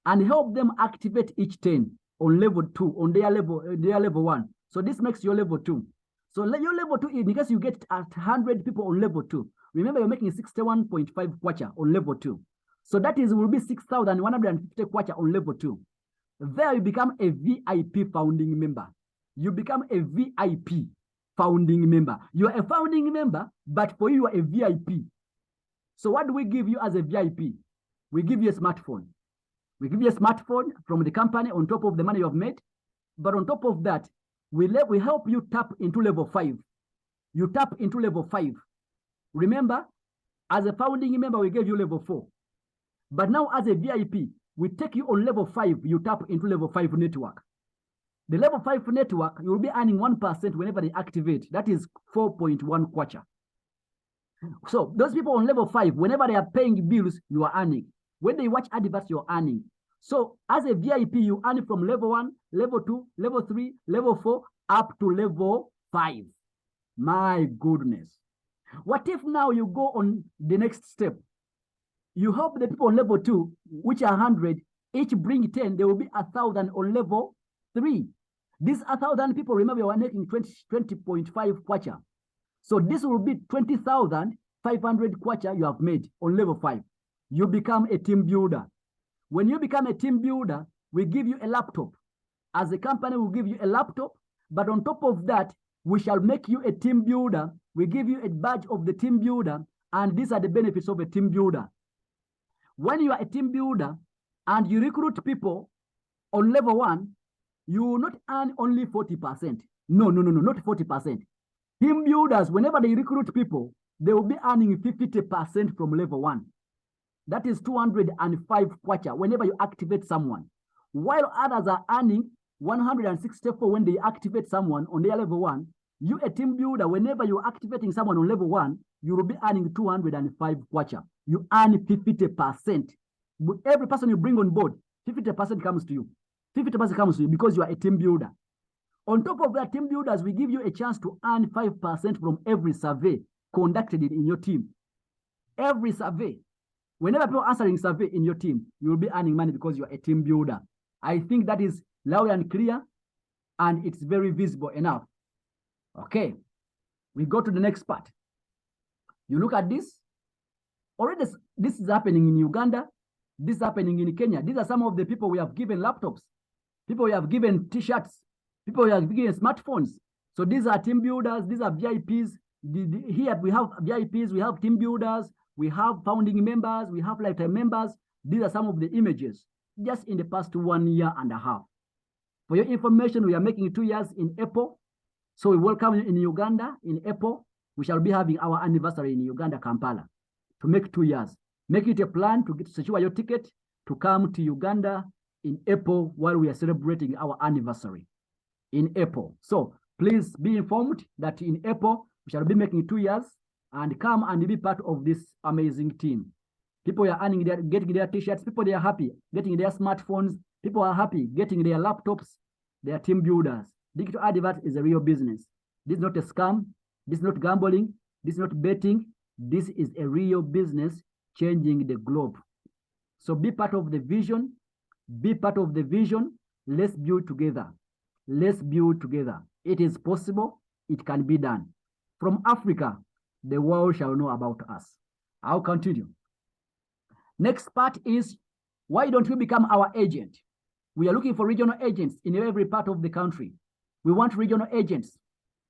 and help them activate each 10 on level 2, on their level 1. So this makes your level 2. So your level 2, in case you get at 100 people on level 2, remember you're making 61.5 kwacha on level 2. So that will be 6,150 kwacha on level 2. There you become a VIP founding member. You become a VIP founding member. You're a founding member, but for you, are a VIP. So what do we give you as a VIP? We give you a smartphone. We give you a smartphone from the company on top of the money you have made. But on top of that, we help you tap into level 5. You tap into level 5. Remember, as a founding member, we gave you level 4. But now as a VIP, we take you on level 5, you tap into level 5 network. The level 5 network, you will be earning 1% whenever they activate. That is 4.1 kwacha. So those people on level 5, whenever they are paying bills, you are earning. When they watch adverts, you're earning. So as a VIP, you earn from level 1, level 2, level 3, level 4, up to level 5. My goodness. What if now you go on the next step? You help the people on level 2, which are 100, each bring 10, there will be 1,000 on level 3. These 1,000 people, remember, you are making 20.5 kwacha. So this will be 20,500 kwacha you have made on level 5. You become a team builder. When you become a team builder, we give you a laptop. As a company, we'll give you a laptop, but on top of that, we shall make you a team builder. We give you a badge of the team builder, and these are the benefits of a team builder. When you are a team builder and you recruit people on level 1, you will not earn only 40%. No, not 40%. Team builders, whenever they recruit people, they will be earning 50% from level 1. That is 205 kwacha whenever you activate someone. While others are earning 164 when they activate someone on their level 1, you, a team builder, whenever you're activating someone on level 1, you will be earning 205 kwacha. You earn 50%. Every person you bring on board, 50% comes to you. 50% comes to you because you are a team builder. On top of that, team builders, we give you a chance to earn 5% from every survey conducted in your team. Every survey. Whenever people are answering survey in your team, you will be earning money because you are a team builder. I think that is loud and clear, and it's very visible enough. Okay, we go to the next part. You look at this. Already, this is happening in Uganda. This is happening in Kenya. These are some of the people we have given laptops. People we have given T-shirts. People we have given smartphones. So these are team builders. These are VIPs. Here we have VIPs. We have team builders. We have founding members. We have lifetime members. These are some of the images just in the past 1 year and a half. For your information, we are making 2 years in April. So we welcome you in Uganda in April. We shall be having our anniversary in Uganda, Kampala, to make 2 years. Make it a plan to secure your ticket to come to Uganda in April while we are celebrating our anniversary in April. So please be informed that in April, we shall be making 2 years, and come and be part of this amazing team. People are earning getting their T-shirts. People, they are happy getting their smartphones. People are happy getting their laptops. They are team builders. Digital advert is a real business. This is not a scam. This is not gambling. This is not betting. This is a real business changing the globe. So be part of the vision. Be part of the vision. Let's build together. Let's build together. It is possible. It can be done. From Africa, the world shall know about us. I'll continue. Next part is, why don't we become our agent? We are looking for regional agents in every part of the country. We want regional agents.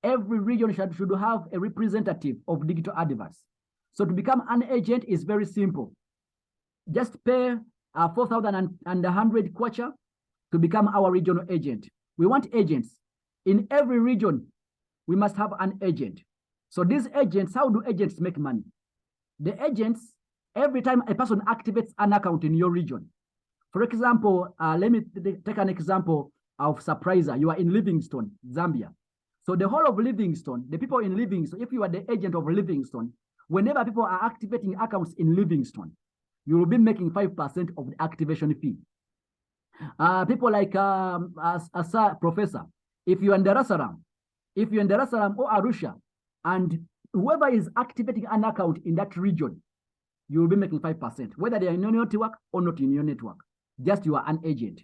Every region should have a representative of digital adverts. So to become an agent is very simple. Just pay 4,100 kwacha to become our regional agent. We want agents. In every region, we must have an agent. So these agents, how do agents make money? The agents, every time a person activates an account in your region. For example, let me take an example of Surpriser. You are in Livingstone, Zambia. So the whole of Livingstone, the people in Livingstone, if you are the agent of Livingstone, whenever people are activating accounts in Livingstone, you will be making 5% of the activation fee. People like Professor, if you are in Dar es Salaam, If you're in Dar es Salaam or Arusha, and whoever is activating an account in that region, you will be making 5%, whether they are in your network or not in your network. Just you are an agent.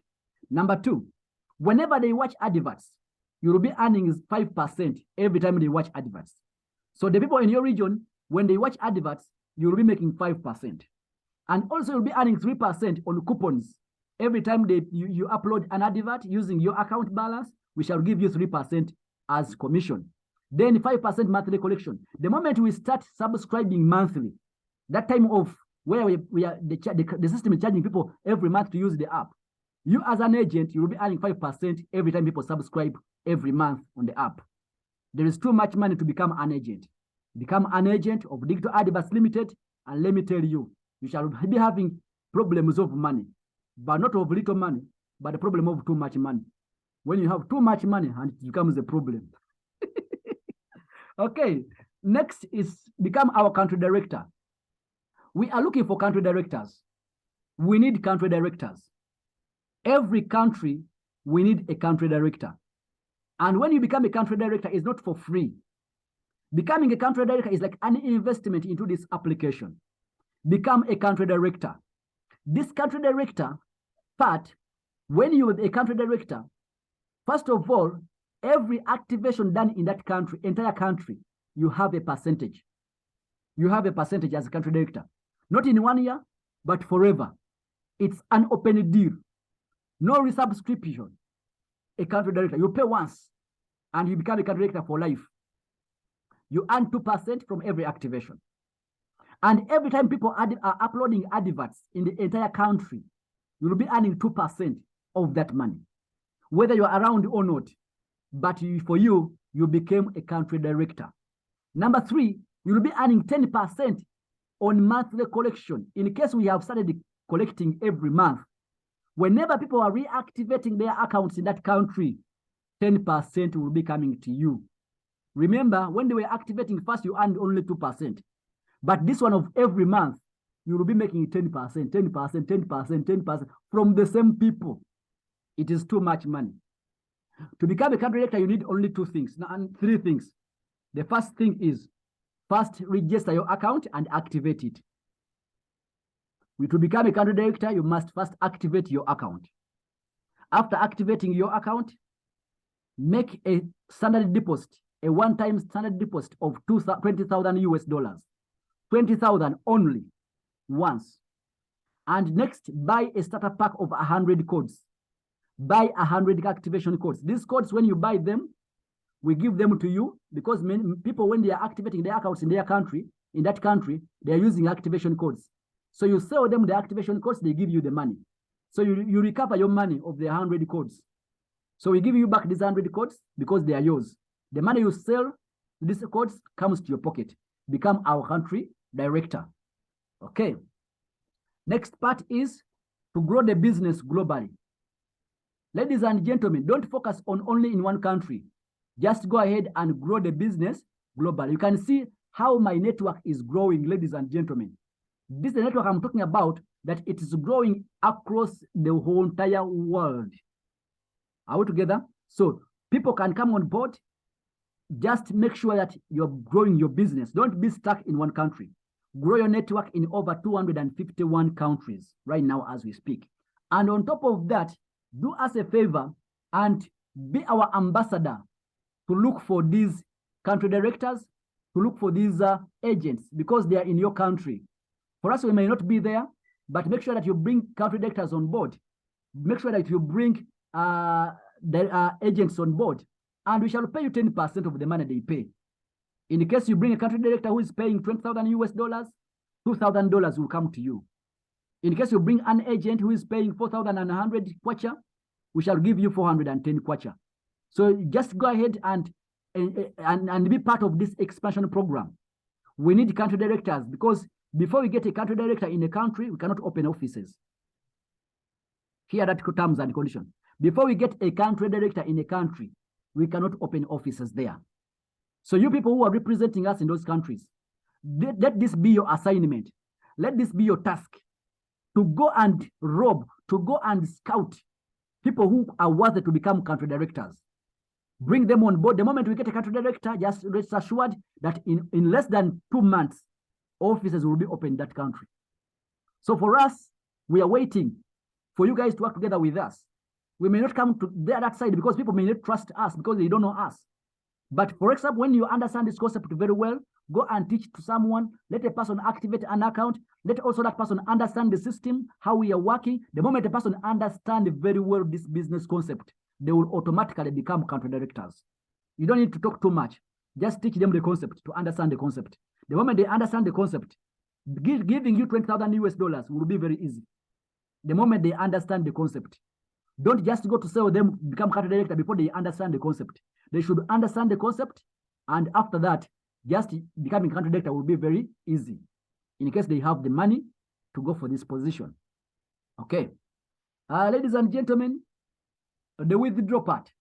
Number two, whenever they watch adverts, you will be earning 5% every time they watch adverts. So the people in your region, when they watch adverts, you will be making 5%. And also you'll be earning 3% on coupons. Every time you upload an advert using your account balance, we shall give you 3% as commission. Then 5% monthly collection. The moment we start subscribing monthly, that time of where the system is charging people every month to use the app, you as an agent, you will be earning 5% every time people subscribe every month on the app. There is too much money to become an agent. Become an agent of Digital Adverts Limited, and let me tell you, you shall be having problems of money, but not of little money, but the problem of too much money. When you have too much money, and it becomes a problem. Okay, next is become our country director. We are looking for country directors. We need country directors. Every country, we need a country director. And when you become a country director, it's not for free. Becoming a country director is like an investment into this application. Become a country director. This country director part, when you are a country director, first of all, every activation done in that country, entire country, you have a percentage. You have a percentage as a country director. Not in 1 year, but forever. It's an open deal. No resubscription. A country director, you pay once and you become a country director for life. You earn 2% from every activation. And every time people are uploading adverts in the entire country, you will be earning 2% of that money, whether you're around or not. But for you, you became a country director. Number three, you will be earning 10% on monthly collection. In case we have started collecting every month, whenever people are reactivating their accounts in that country, 10% will be coming to you. Remember, when they were activating first, you earned only 2%. But this one of every month, you will be making 10%, 10%, 10%, 10% from the same people. It is too much money. To become a country director, you need only two things, and three things. The first thing is, first register your account and activate it. To become a country director, you must first activate your account. After activating your account, make a standard deposit, a one-time standard deposit of 20,000 US dollars. 20,000 only, once. And next, buy a starter pack of 100 codes. Buy 100 activation codes. These codes, when you buy them, we give them to you, because many people, when they are activating their accounts in their country, in that country, they are using activation codes. So you sell them the activation codes, they give you the money. So you recover your money of the 100 codes. So we give you back these 100 codes because they are yours. The money you sell, these codes comes to your pocket. Become our country director. Okay. Next part is to grow the business globally. Ladies and gentlemen, don't focus on only in one country. Just go ahead and grow the business globally. You can see how my network is growing, ladies and gentlemen. This is the network I'm talking about, that it is growing across the whole entire world. Are we together? So people can come on board. Just make sure that you're growing your business. Don't be stuck in one country. Grow your network in over 251 countries right now as we speak. And on top of that, do us a favor and be our ambassador to look for these country directors, to look for these agents, because they are in your country. For us, we may not be there, but make sure that you bring country directors on board. Make sure that you bring agents on board, and we shall pay you 10% of the money they pay. In the case you bring a country director who is paying 20,000 US dollars, $2,000 will come to you. In case you bring an agent who is paying 4,100 kwacha, we shall give you 410 kwacha. So just go ahead and be part of this expansion program. We need country directors, because before we get a country director in a country, we cannot open offices. Here are the terms and conditions. Before we get a country director in a country, we cannot open offices there. So you people who are representing us in those countries, let this be your assignment. Let this be your task, to go and rob, to go and scout people who are worthy to become country directors. Bring them on board. The moment we get a country director, just rest assured that in less than 2 months, offices will be open in that country. So for us, we are waiting for you guys to work together with us. We may not come to that side because people may not trust us because they don't know us. But for example, when you understand this concept very well, go and teach to someone, let a person activate an account, let also that person understand the system, how we are working. The moment a person understands very well this business concept, they will automatically become country directors. You don't need to talk too much. Just teach them the concept to understand the concept. The moment they understand the concept, giving you 20,000 US dollars will be very easy. The moment they understand the concept. Don't just go to sell them, become country director before they understand the concept. They should understand the concept, and after that, just becoming country director will be very easy in case they have the money to go for this position. Okay. Ladies and gentlemen, the withdraw part.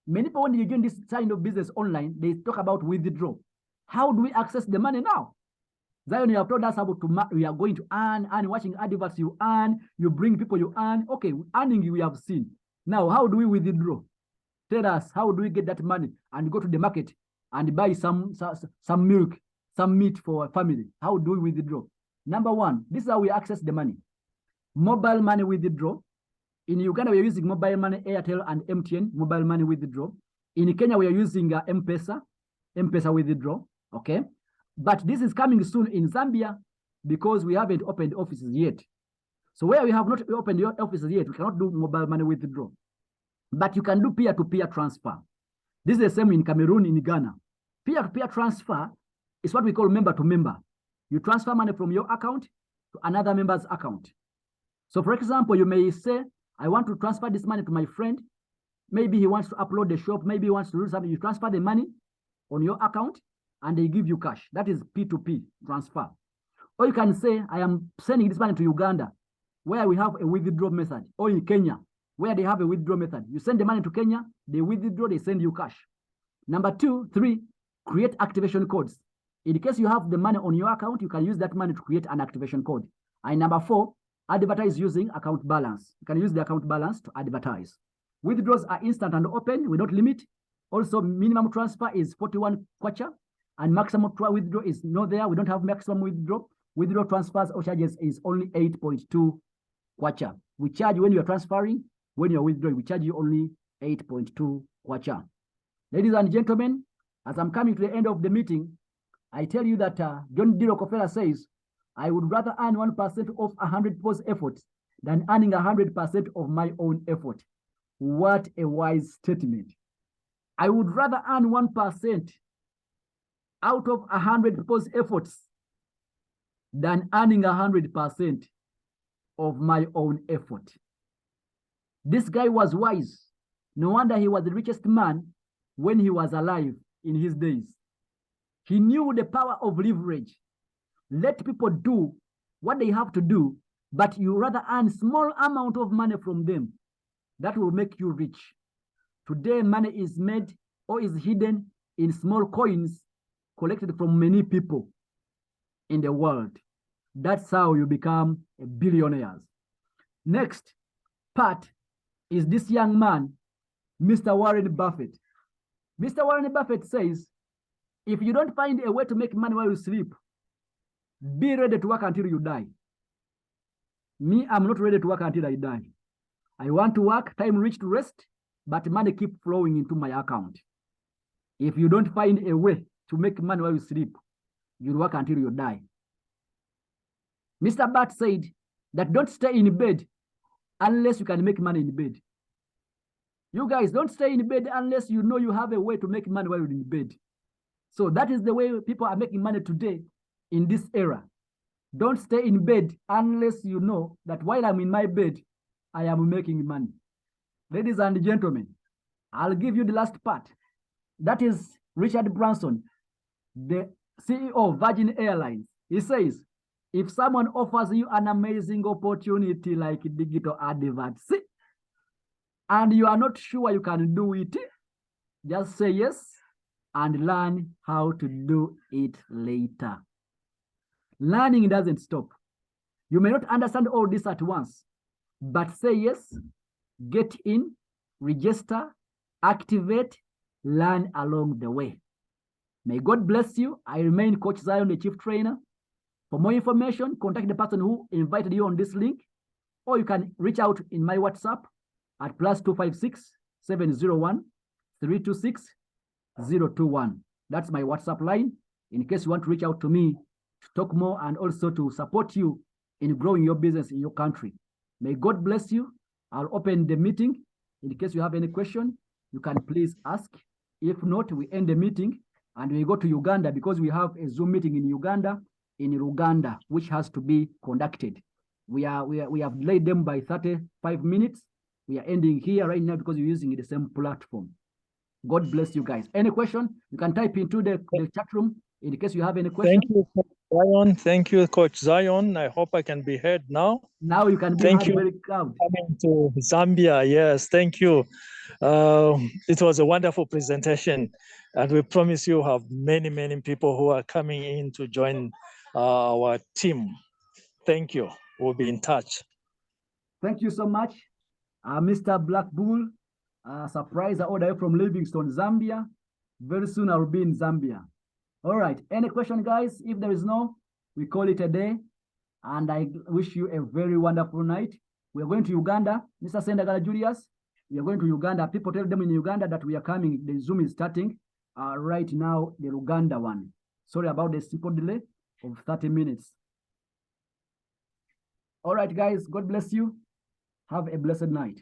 Many people, when you join this kind of business online, they talk about withdraw. How do we access the money now? Zion, you have told us about we are going to earn, watching adverts, you earn, you bring people, you earn. Okay, earning we have seen. Now, how do we withdraw? Tell us, how do we get that money and go to the market and buy some milk, some meat for a family? How do we withdraw? Number one, this is how we access the money. Mobile money withdraw. In Uganda, we are using mobile money, Airtel and MTN, mobile money withdraw. In Kenya, we are using M-Pesa withdraw, okay? But this is coming soon in Zambia because we haven't opened offices yet. So where we have not opened your offices yet, we cannot do mobile money withdraw. But you can do peer-to-peer transfer. This is the same in Cameroon, in Ghana. Peer-to-peer transfer is what we call member-to-member. You transfer money from your account to another member's account. So for example, you may say, I want to transfer this money to my friend. Maybe he wants to upload the shop. Maybe he wants to do something. You transfer the money on your account and they give you cash. That is P2P transfer. Or you can say, I am sending this money to Uganda, where we have a withdraw method, or in Kenya, where they have a withdraw method. You send the money to Kenya, they withdraw, they send you cash. Number 2, 3, create activation codes. In case you have the money on your account, you can use that money to create an activation code. And number 4, advertise using account balance. You can use the account balance to advertise. Withdrawals are instant and open. We don't limit. Also, minimum transfer is 41 kwacha. And maximum withdraw is not there. We don't have maximum withdraw. Withdraw transfers or charges is only 8.2 kwacha. We charge when you are transferring. When you are withdrawing, we charge you only 8.2 kwacha. Ladies and gentlemen, as I'm coming to the end of the meeting, I tell you that John D. Rockefeller says, I would rather earn 1% of 100 people's efforts than earning 100% of my own effort. What a wise statement. I would rather earn 1% out of 100 people's efforts than earning 100% of my own effort. This guy was wise. No wonder he was the richest man when he was alive in his days. He knew the power of leverage. Let people do what they have to do, but you rather earn small amount of money from them. That will make you rich. Today, money is made or is hidden in small coins collected from many people in the world. That's how you become a billionaire. Next part is this young man, Mr. Warren Buffett. Mr. Warren Buffett says, if you don't find a way to make money while you sleep, be ready to work until you die. Me, I'm not ready to work until I die. I want to work, time reach to rest, but money keep flowing into my account. If you don't find a way to make money while you sleep, you'll work until you die. Mr. Bat said that don't stay in bed unless you can make money in bed. You guys, don't stay in bed unless you know you have a way to make money while you're in bed. So that is the way people are making money today in this era. Don't stay in bed unless you know that while I'm in my bed, I am making money. Ladies and gentlemen, I'll give you the last part. That is Richard Branson, the CEO of Virgin Airlines. He says, if someone offers you an amazing opportunity like digital adverts, and you are not sure you can do it, just say yes and learn how to do it later. Learning doesn't stop. You may not understand all this at once, but say yes, get in, register, activate, learn along the way. May God bless you. I remain Coach Zion, the chief trainer. For more information, contact the person who invited you on this link, or you can reach out in my WhatsApp at +256 701 326 021. That's my WhatsApp line in case you want to reach out to me to talk more and also to support you in growing your business in your country. May God bless you. I'll open the meeting. In case you have any question, you can please ask. If not, we end the meeting and we go to Uganda because we have a Zoom meeting in Uganda, which has to be conducted. We have delayed them by 35 minutes. We are ending here right now because we're using the same platform. God bless you guys. Any question, you can type into the chat room in case you have any question. Thank you, Coach Zion. Thank you, Coach Zion. I hope I can be heard now. Now you can be heard very loud. Coming to Zambia, yes, thank you. It was a wonderful presentation, and we promise you have many, many people who are coming in to join our team. Thank you. We'll be in touch. Thank you so much, Mr. Black Bull. Surprise all the way from Livingstone, Zambia. Very soon I will be in Zambia. All right. Any question, guys? If there is no, we call it a day. And I wish you a very wonderful night. We are going to Uganda. Mr. Sendagala Julius, we are going to Uganda. People tell them in Uganda that we are coming. The Zoom is starting right now, the Uganda one. Sorry about the simple delay of 30 minutes. All right, guys. God bless you. Have a blessed night.